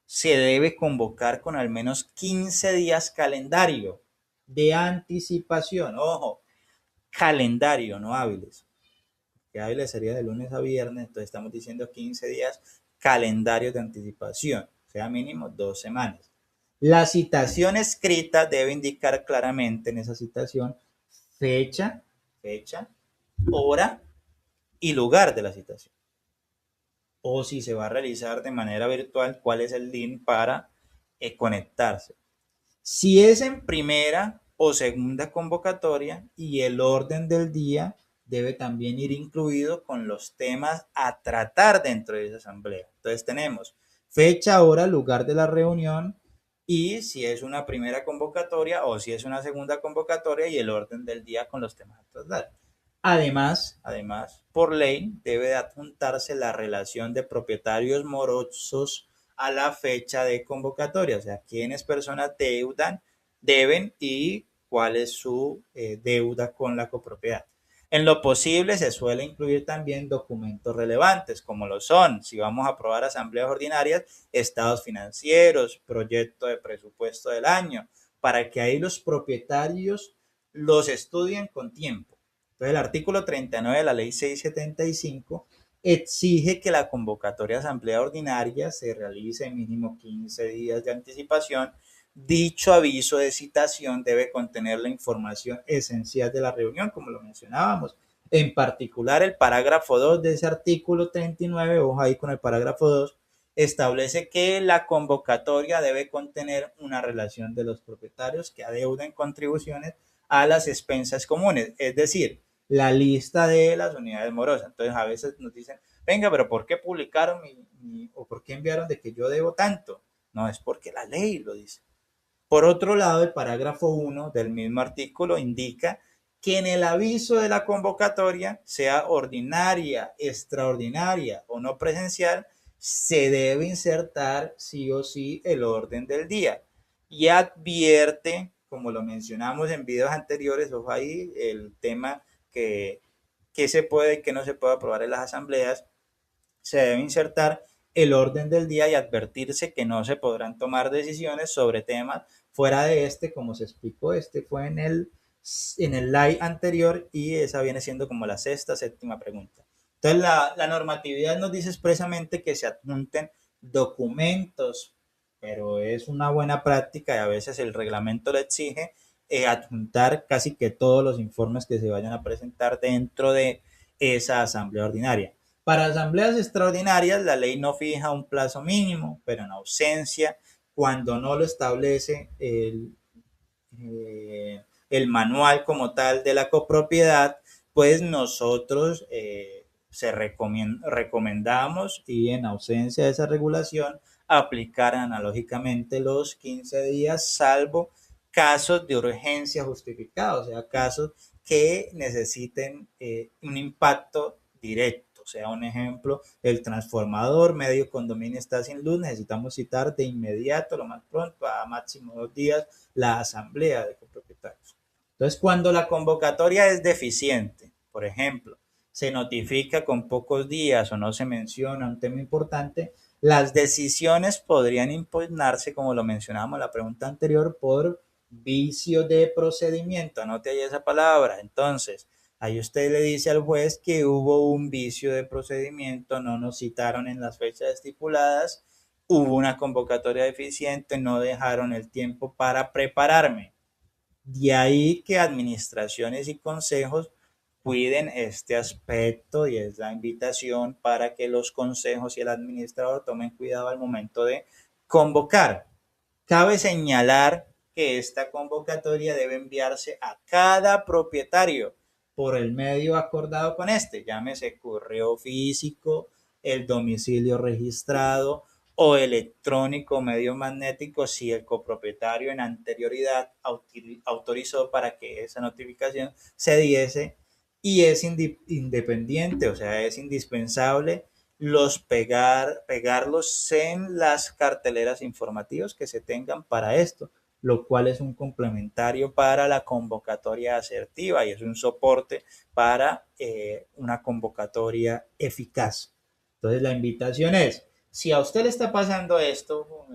se debe convocar con al menos 15 días calendario de anticipación. Ojo, calendario, no hábiles. Que hábiles sería de lunes a viernes, entonces estamos diciendo 15 días calendario de anticipación, sea mínimo 2 semanas. La citación escrita debe indicar claramente en esa citación fecha, hora y lugar de la citación. O si se va a realizar de manera virtual, cuál es el link para conectarse. Si es en primera o segunda convocatoria y el orden del día debe también ir incluido con los temas a tratar dentro de esa asamblea. Entonces tenemos fecha, hora, lugar de la reunión y si es una primera convocatoria o si es una segunda convocatoria y el orden del día con los temas a tratar. Además, por ley debe adjuntarse la relación de propietarios morosos a la fecha de convocatoria, o sea, quiénes personas deben y cuál es su deuda con la copropiedad. En lo posible se suele incluir también documentos relevantes, como lo son, si vamos a aprobar asambleas ordinarias, estados financieros, proyecto de presupuesto del año, para que ahí los propietarios los estudien con tiempo. Entonces, el artículo 39 de la ley 675 exige que la convocatoria de asamblea ordinaria se realice en mínimo 15 días de anticipación. Dicho aviso de citación debe contener la información esencial de la reunión, como lo mencionábamos, En particular, el parágrafo 2 de ese artículo 39, ojo ahí con el parágrafo 2, establece que la convocatoria debe contener una relación de los propietarios que adeuden contribuciones a las expensas comunes, es decir, la lista de las unidades morosas. Entonces, a veces nos dicen, venga, pero ¿por qué publicaron o por qué enviaron de que yo debo tanto? No, es porque la ley lo dice. Por otro lado, el parágrafo 1 del mismo artículo indica que en el aviso de la convocatoria, sea ordinaria, extraordinaria o no presencial, se debe insertar sí o sí el orden del día. Y advierte, como lo mencionamos en videos anteriores, ojo ahí, el tema que se puede y que no se puede aprobar en las asambleas, se debe insertar el orden del día y advertirse que no se podrán tomar decisiones sobre temas fuera de este, como se explicó, este fue en el live anterior y esa viene siendo como la sexta, séptima pregunta. Entonces la normatividad nos dice expresamente que se adjunten documentos, pero es una buena práctica y a veces el reglamento lo exige, adjuntar casi que todos los informes que se vayan a presentar dentro de esa asamblea ordinaria. Para asambleas extraordinarias, la ley no fija un plazo mínimo, pero en ausencia, cuando no lo establece el manual como tal de la copropiedad, pues nosotros recomendamos y en ausencia de esa regulación, aplicar analógicamente los 15 días, salvo casos de urgencia justificada, o sea, casos que necesiten un impacto directo. O sea, un ejemplo, el transformador, medio condominio está sin luz, necesitamos citar de inmediato, lo más pronto, a máximo 2 días, la asamblea de copropietarios. Entonces, cuando la convocatoria es deficiente, por ejemplo, se notifica con pocos días o no se menciona un tema importante, las decisiones podrían impugnarse, como lo mencionamos en la pregunta anterior, por vicio de procedimiento. Anote ahí esa palabra. Entonces, ahí usted le dice al juez que hubo un vicio de procedimiento, no nos citaron en las fechas estipuladas, hubo una convocatoria deficiente, no dejaron el tiempo para prepararme. De ahí que administraciones y consejos cuiden este aspecto y es la invitación para que los consejos y el administrador tomen cuidado al momento de convocar. Cabe señalar que esta convocatoria debe enviarse a cada propietario por el medio acordado con este, llámese correo físico, el domicilio registrado o electrónico medio magnético si el copropietario en anterioridad autorizó para que esa notificación se diese y es independiente, o sea, es indispensable pegarlos en las carteleras informativas que se tengan para esto, lo cual es un complementario para la convocatoria asertiva y es un soporte para una convocatoria eficaz. Entonces la invitación es, si a usted le está pasando esto,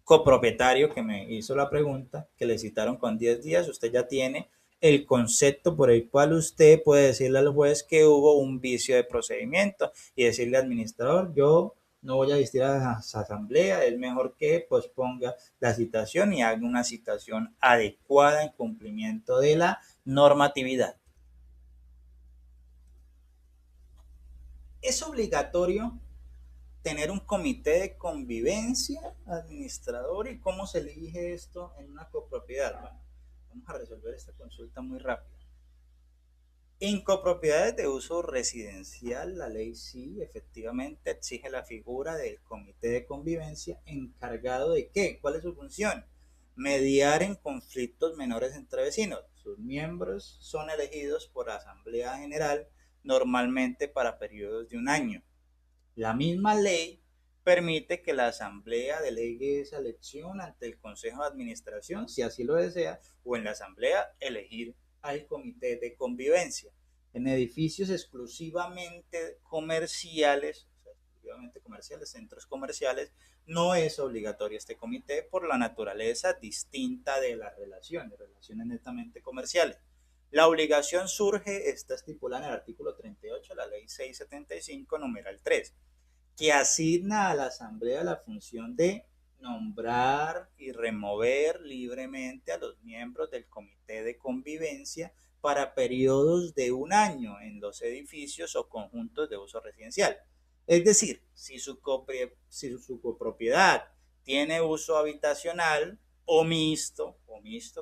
copropietario que me hizo la pregunta, que le citaron con 10 días, usted ya tiene el concepto por el cual usted puede decirle al juez que hubo un vicio de procedimiento y decirle al administrador, yo no voy a asistir a la asamblea, es mejor que posponga la citación y haga una citación adecuada en cumplimiento de la normatividad. Es obligatorio tener un comité de convivencia, administrador y cómo se elige esto en una copropiedad. Bueno, vamos a resolver esta consulta muy rápido. En copropiedades de uso residencial, la ley sí efectivamente exige la figura del comité de convivencia encargado de qué, cuál es su función, mediar en conflictos menores entre vecinos. Sus miembros son elegidos por asamblea general normalmente para periodos de un año. La misma ley permite que la asamblea delegue esa elección ante el consejo de administración, si así lo desea, o en la asamblea elegir al comité de convivencia. En edificios exclusivamente comerciales, o sea, exclusivamente comerciales, centros comerciales, no es obligatorio este comité por la naturaleza distinta de las relaciones netamente comerciales. La obligación surge, está estipulada en el artículo 38 de la ley 675, numeral 3, que asigna a la asamblea la función de nombrar y remover libremente a los miembros del comité de convivencia para periodos de un año en los edificios o conjuntos de uso residencial. Es decir, si su copropiedad tiene uso habitacional o mixto,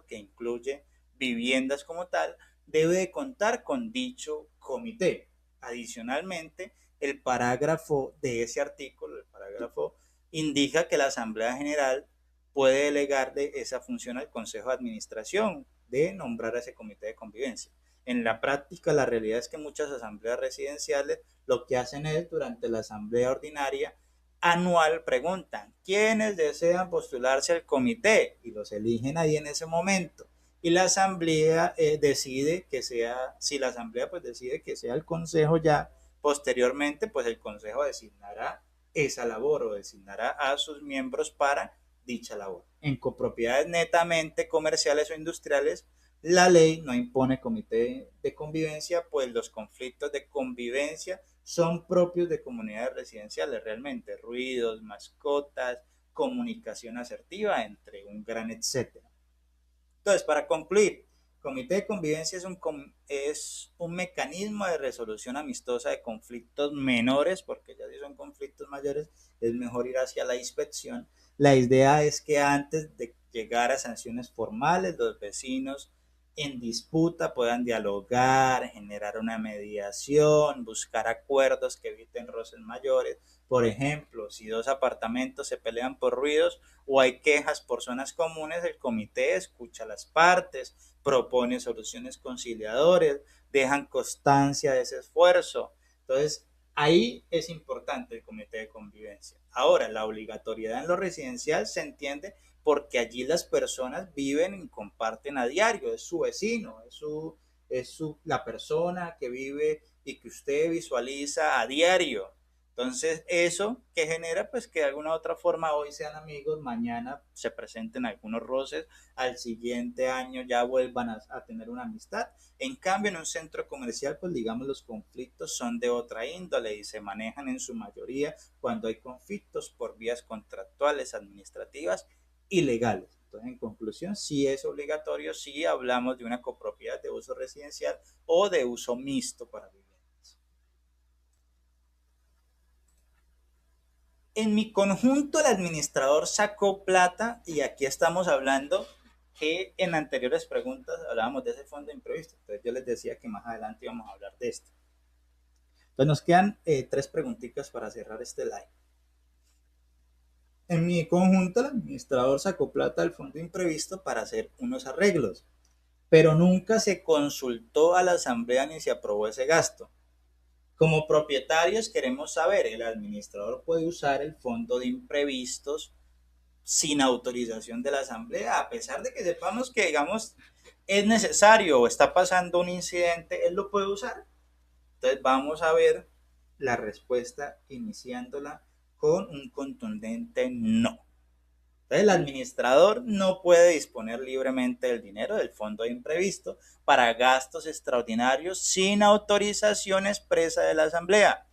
que incluye viviendas como tal, debe de contar con dicho comité. Adicionalmente, el parágrafo de ese artículo, el parágrafo, indica que la Asamblea General puede delegar de esa función al Consejo de Administración de nombrar a ese comité de convivencia. En la práctica, la realidad es que muchas asambleas residenciales lo que hacen es, durante la asamblea ordinaria anual, preguntan quiénes desean postularse al comité y los eligen ahí en ese momento. Y la asamblea decide que sea, si la asamblea pues decide que sea el consejo ya, posteriormente pues el consejo designará esa labor o designará a sus miembros para dicha labor. En copropiedades netamente comerciales o industriales, la ley no impone comité de convivencia, pues los conflictos de convivencia son propios de comunidades residenciales realmente, ruidos, mascotas, comunicación asertiva, entre un gran etcétera. Entonces, para concluir, comité de convivencia es un mecanismo de resolución amistosa de conflictos menores, porque ya si son conflictos mayores es mejor ir hacia la inspección. La idea es que antes de llegar a sanciones formales, los vecinos en disputa puedan dialogar, generar una mediación, buscar acuerdos que eviten roces mayores. Por ejemplo, si dos apartamentos se pelean por ruidos o hay quejas por zonas comunes, el comité escucha las partes, propone soluciones conciliadoras, dejan constancia de ese esfuerzo. Entonces, ahí es importante el comité de convivencia. Ahora, la obligatoriedad en lo residencial se entiende porque allí las personas viven y comparten a diario, es su vecino, la persona que vive y que usted visualiza a diario. Entonces, eso que genera, pues que de alguna u otra forma hoy sean amigos, mañana se presenten algunos roces, al siguiente año ya vuelvan a tener una amistad. En cambio, en un centro comercial, pues digamos, los conflictos son de otra índole y se manejan en su mayoría cuando hay conflictos por vías contractuales, administrativas y legales. Entonces, en conclusión, sí es obligatorio si hablamos de una copropiedad de uso residencial o de uso mixto para vivir. En mi conjunto el administrador sacó plata y aquí estamos hablando que en anteriores preguntas hablábamos de ese fondo imprevisto. Entonces yo les decía que más adelante íbamos a hablar de esto. Entonces nos quedan tres preguntitas para cerrar este live. En mi conjunto el administrador sacó plata del fondo imprevisto para hacer unos arreglos, pero nunca se consultó a la asamblea ni se aprobó ese gasto. Como propietarios queremos saber, ¿el administrador puede usar el fondo de imprevistos sin autorización de la asamblea? A pesar de que sepamos que, digamos, es necesario o está pasando un incidente, él lo puede usar. Entonces vamos a ver la respuesta iniciándola con un contundente no. Entonces, el administrador no puede disponer libremente del dinero del fondo de imprevisto para gastos extraordinarios sin autorización expresa de la asamblea.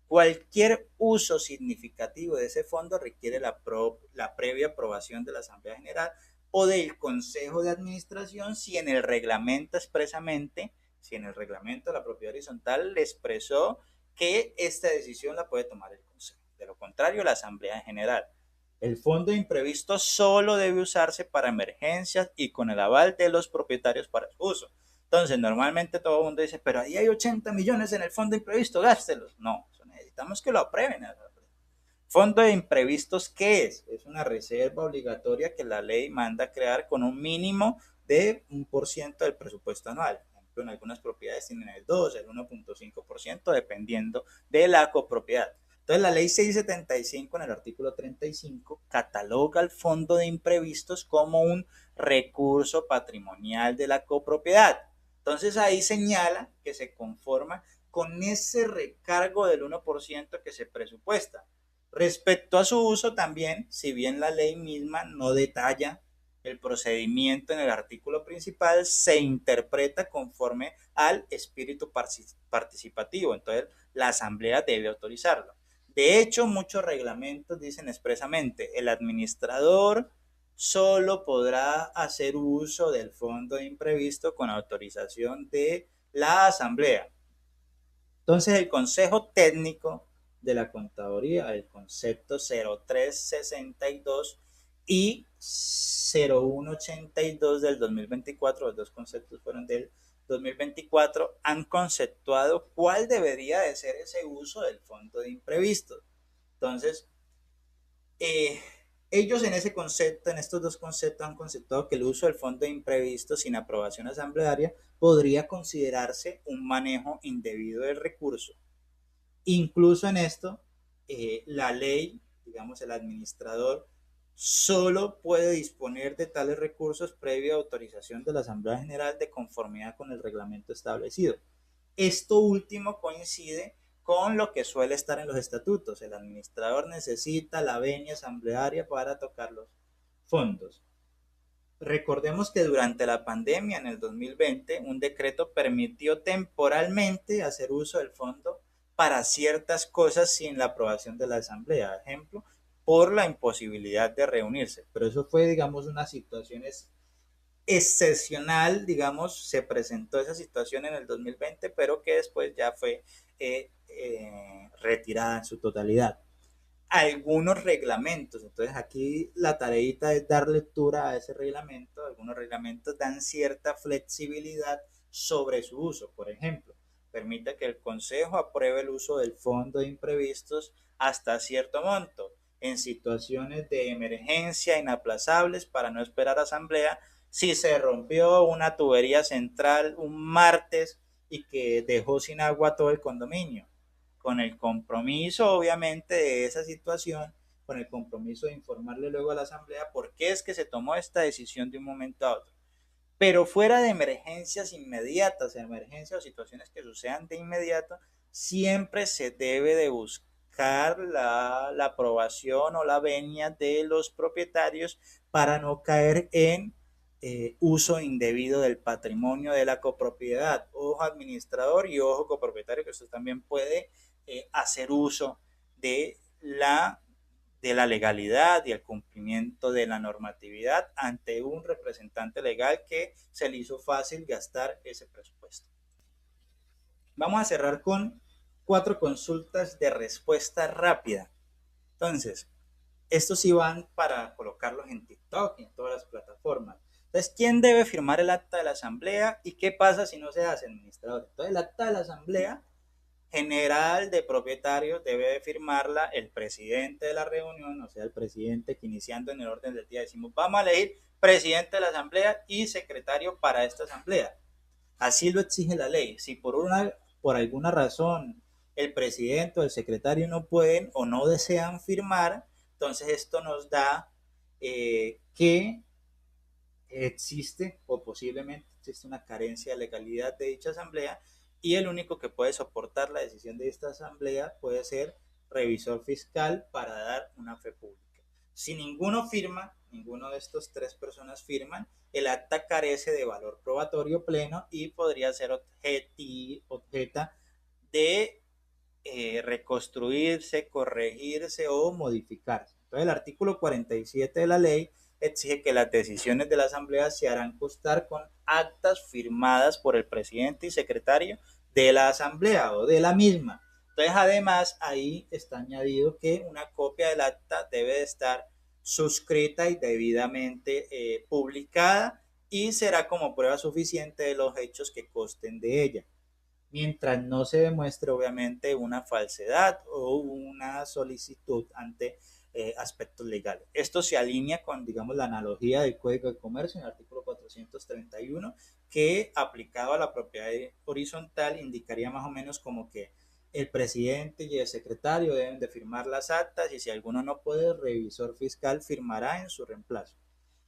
Cualquier uso significativo de ese fondo requiere la previa aprobación de la Asamblea General o del Consejo de Administración si en el reglamento expresamente, si en el reglamento de la propiedad horizontal le expresó que esta decisión la puede tomar el Consejo. De lo contrario, la Asamblea General. El fondo de imprevisto solo debe usarse para emergencias y con el aval de los propietarios para su uso. Entonces, normalmente todo el mundo dice, pero ahí hay 80 millones en el fondo de imprevisto, gástelos. No, necesitamos que lo aprueben. Fondo de imprevistos, ¿qué es? Es una reserva obligatoria que la ley manda a crear con un mínimo de 1% del presupuesto anual. En algunas propiedades tienen el 2, el 1.5%, dependiendo de la copropiedad. Entonces, la ley 675 en el artículo 35 cataloga el fondo de imprevistos como un recurso patrimonial de la copropiedad. Entonces, ahí señala que se conforma con ese recargo del 1% que se presupuesta. Respecto a su uso también, si bien la ley misma no detalla el procedimiento en el artículo principal, se interpreta conforme al espíritu participativo. Entonces, la asamblea debe autorizarlo. De hecho, muchos reglamentos dicen expresamente, el administrador solo podrá hacer uso del fondo de imprevisto con autorización de la Asamblea. Entonces, el Consejo Técnico de la Contaduría, el concepto 0362 y 0182 del 2024, los dos conceptos fueron del 2024, han conceptuado cuál debería de ser ese uso del fondo de imprevistos. Entonces, ellos en ese concepto, en estos dos conceptos, han conceptuado que el uso del fondo de imprevisto sin aprobación asamblearia podría considerarse un manejo indebido del recurso. Incluso en esto, la ley, digamos, el administrador solo puede disponer de tales recursos previa autorización de la Asamblea General de conformidad con el reglamento establecido. Esto último coincide con lo que suele estar en los estatutos. El administrador necesita la venia asamblearia para tocar los fondos. Recordemos que durante la pandemia en el 2020 un decreto permitió temporalmente hacer uso del fondo para ciertas cosas sin la aprobación de la asamblea, ejemplo, por la imposibilidad de reunirse. Pero eso fue, digamos, una situación excepcional, digamos, se presentó esa situación en el 2020, pero que después ya fue retirada en su totalidad. Algunos reglamentos, entonces aquí la tareita es dar lectura a ese reglamento. Algunos reglamentos dan cierta flexibilidad sobre su uso. Por ejemplo, permite que el Consejo apruebe el uso del fondo de imprevistos hasta cierto monto en situaciones de emergencia inaplazables para no esperar asamblea. Si se rompió una tubería central un martes y que dejó sin agua todo el condominio, con el compromiso obviamente de esa situación, con el compromiso de informarle luego a la asamblea por qué es que se tomó esta decisión de un momento a otro. Pero fuera de emergencias inmediatas, emergencias o situaciones que sucedan de inmediato, siempre se debe de buscar la aprobación o la venia de los propietarios para no caer en uso indebido del patrimonio de la copropiedad. Ojo administrador y ojo copropietario, que usted también puede hacer uso de la legalidad y el cumplimiento de la normatividad ante un representante legal que se le hizo fácil gastar ese presupuesto. Vamos a cerrar con 4 consultas de respuesta rápida. Entonces, estos sí van para colocarlos en TikTok y en todas las plataformas. Entonces, ¿quién debe firmar el acta de la asamblea y qué pasa si no se hace, administrador? Entonces, el acta de la asamblea general de propietarios debe firmarla el presidente de la reunión, o sea, el presidente que iniciando en el orden del día decimos, vamos a elegir presidente de la asamblea y secretario para esta asamblea. Así lo exige la ley. Si por alguna razón el presidente o el secretario no pueden o no desean firmar, entonces esto nos da que existe o posiblemente existe una carencia de legalidad de dicha asamblea y el único que puede soportar la decisión de esta asamblea puede ser revisor fiscal para dar una fe pública. Si ninguno firma, ninguno de estos 3 personas firman, el acta carece de valor probatorio pleno y podría ser objeta de reconstruirse, corregirse o modificarse. Entonces el artículo 47 de la ley exige que las decisiones de la asamblea se harán constar con actas firmadas por el presidente y secretario de la asamblea o de la misma. Entonces además ahí está añadido que una copia del acta debe de estar suscrita y debidamente publicada y será como prueba suficiente de los hechos que consten de ella, mientras no se demuestre obviamente una falsedad o una solicitud ante aspectos legales. Esto se alinea con, digamos, la analogía del Código de Comercio en el artículo 431, que aplicado a la propiedad horizontal indicaría más o menos como que el presidente y el secretario deben de firmar las actas y si alguno no puede, el revisor fiscal firmará en su reemplazo.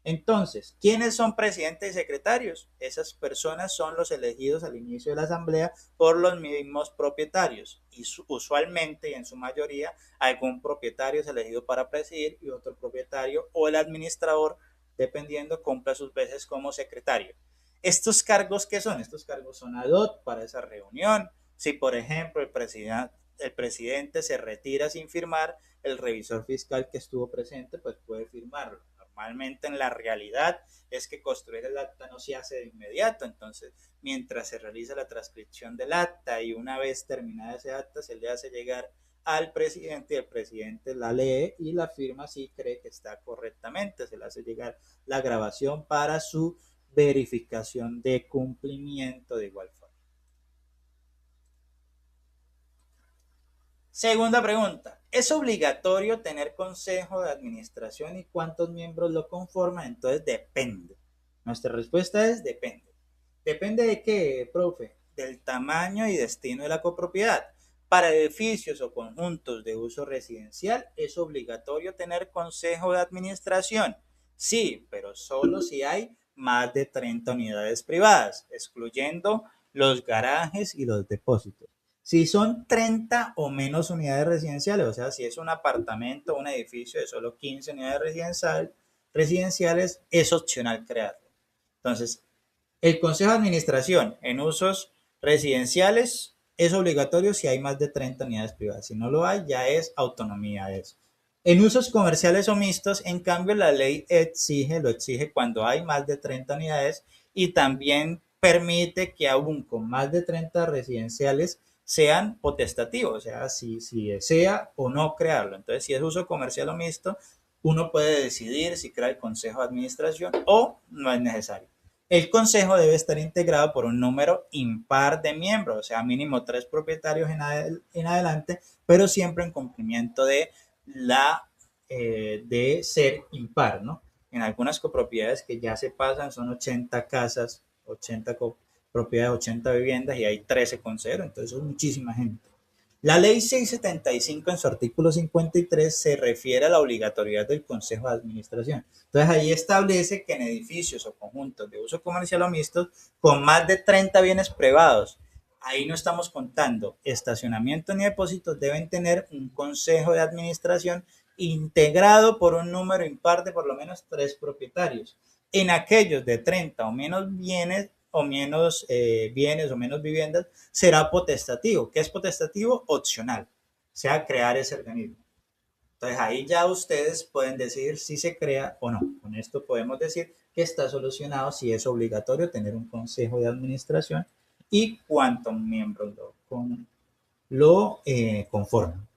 Entonces, ¿quiénes son presidentes y secretarios? Esas personas son los elegidos al inicio de la asamblea por los mismos propietarios y usualmente y en su mayoría algún propietario es elegido para presidir y otro propietario o el administrador, dependiendo, cumpla sus veces como secretario. ¿Estos cargos qué son? Estos cargos son ad hoc para esa reunión. Si, por ejemplo, el presidente se retira sin firmar, el revisor fiscal que estuvo presente pues puede firmarlo. Normalmente en la realidad es que construir el acta no se hace de inmediato, entonces mientras se realiza la transcripción del acta y una vez terminada ese acta se le hace llegar al presidente y el presidente la lee y la firma si cree que está correctamente, se le hace llegar la grabación para su verificación de cumplimiento de igual forma. Segunda pregunta, ¿es obligatorio tener consejo de administración y cuántos miembros lo conforman? Entonces depende. Nuestra respuesta es depende. ¿Depende de qué, profe? Del tamaño y destino de la copropiedad. Para edificios o conjuntos de uso residencial es obligatorio tener consejo de administración. Sí, pero solo si hay más de 30 unidades privadas, excluyendo los garajes y los depósitos. Si son 30 o menos unidades residenciales, o sea, si es un apartamento o un edificio de solo 15 unidades residenciales, es opcional crearlo. Entonces, el Consejo de Administración en usos residenciales es obligatorio si hay más de 30 unidades privadas. Si no lo hay, ya es autonomía de eso. En usos comerciales o mixtos, en cambio, la ley lo exige cuando hay más de 30 unidades y también permite que aún con más de 30 residenciales sean potestativos, o sea, si desea o no crearlo. Entonces, si es uso comercial o mixto, uno puede decidir si crea el consejo de administración o no es necesario. El consejo debe estar integrado por un número impar de miembros, o sea, mínimo 3 propietarios en adelante, pero siempre en cumplimiento de ser impar, ¿no? En algunas copropiedades que ya se pasan son 80 casas, 80 propiedades, 80 viviendas y hay 13 consejeros, entonces es muchísima gente. La ley 675 en su artículo 53 se refiere a la obligatoriedad del Consejo de Administración. Entonces ahí establece que en edificios o conjuntos de uso comercial o mixtos con más de 30 bienes privados, ahí no estamos contando estacionamiento ni depósitos, deben tener un Consejo de Administración integrado por un número impar de por lo menos 3 propietarios. En aquellos de 30 o menos bienes bienes o menos viviendas, será potestativo. ¿Qué es potestativo? Opcional, o sea, crear ese organismo. Entonces ahí ya ustedes pueden decidir si se crea o no. Con esto podemos decir que está solucionado si es obligatorio tener un consejo de administración y cuántos miembros lo conforman.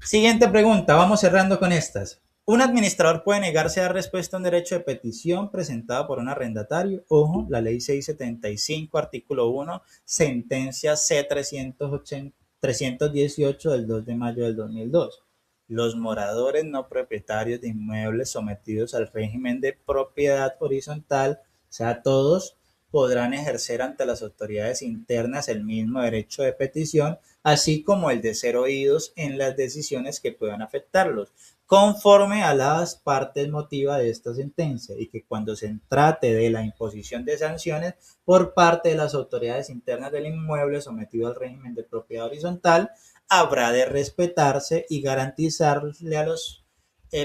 Siguiente pregunta, vamos cerrando con estas. Un administrador puede negarse a dar respuesta a un derecho de petición presentado por un arrendatario. Ojo, la ley 675, artículo 1, sentencia C-318 del 2 de mayo del 2002. Los moradores no propietarios de inmuebles sometidos al régimen de propiedad horizontal, o sea, todos podrán ejercer ante las autoridades internas el mismo derecho de petición, así como el de ser oídos en las decisiones que puedan afectarlos, conforme a las partes motivas de esta sentencia, y que cuando se trate de la imposición de sanciones por parte de las autoridades internas del inmueble sometido al régimen de propiedad horizontal, habrá de respetarse y garantizarle a los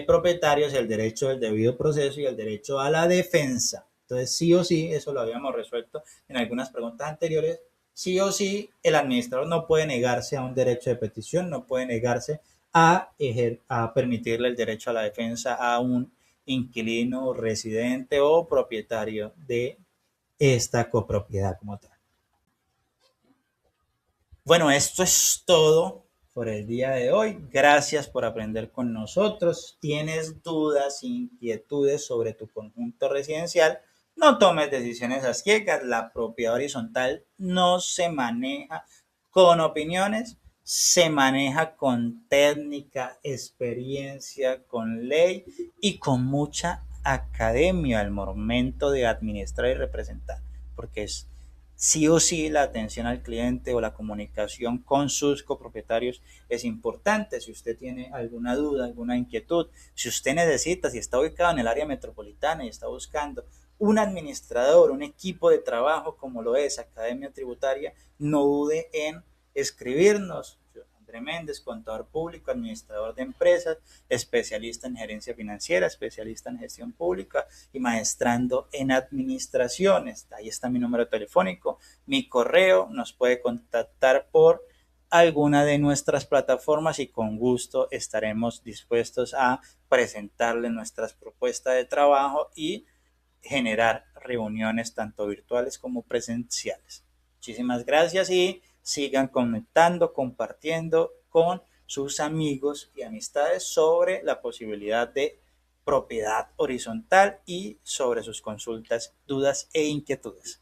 propietarios el derecho del debido proceso y el derecho a la defensa. Entonces, sí o sí, eso lo habíamos resuelto en algunas preguntas anteriores, sí o sí, el administrador no puede negarse a un derecho de petición, no puede negarse a permitirle el derecho a la defensa a un inquilino, residente o propietario de esta copropiedad como tal. Bueno, esto es todo por el día de hoy. Gracias por aprender con nosotros. ¿Tienes dudas, inquietudes sobre tu conjunto residencial? No tomes decisiones a ciegas. La propiedad horizontal no se maneja con opiniones, se maneja con técnica, experiencia, con ley y con mucha academia al momento de administrar y representar, porque es sí o sí la atención al cliente o la comunicación con sus copropietarios es importante. Si usted tiene alguna duda, alguna inquietud, si usted necesita, si está ubicado en el área metropolitana y está buscando un administrador, un equipo de trabajo como lo es Academia Tributaria, no dude en escribirnos. André Méndez, contador público, administrador de empresas, especialista en gerencia financiera, especialista en gestión pública y maestrando en administraciones. Ahí está mi número telefónico, mi correo, nos puede contactar por alguna de nuestras plataformas y con gusto estaremos dispuestos a presentarles nuestras propuestas de trabajo y generar reuniones tanto virtuales como presenciales. Muchísimas gracias y sigan conectando, compartiendo con sus amigos y amistades sobre la posibilidad de propiedad horizontal y sobre sus consultas, dudas e inquietudes.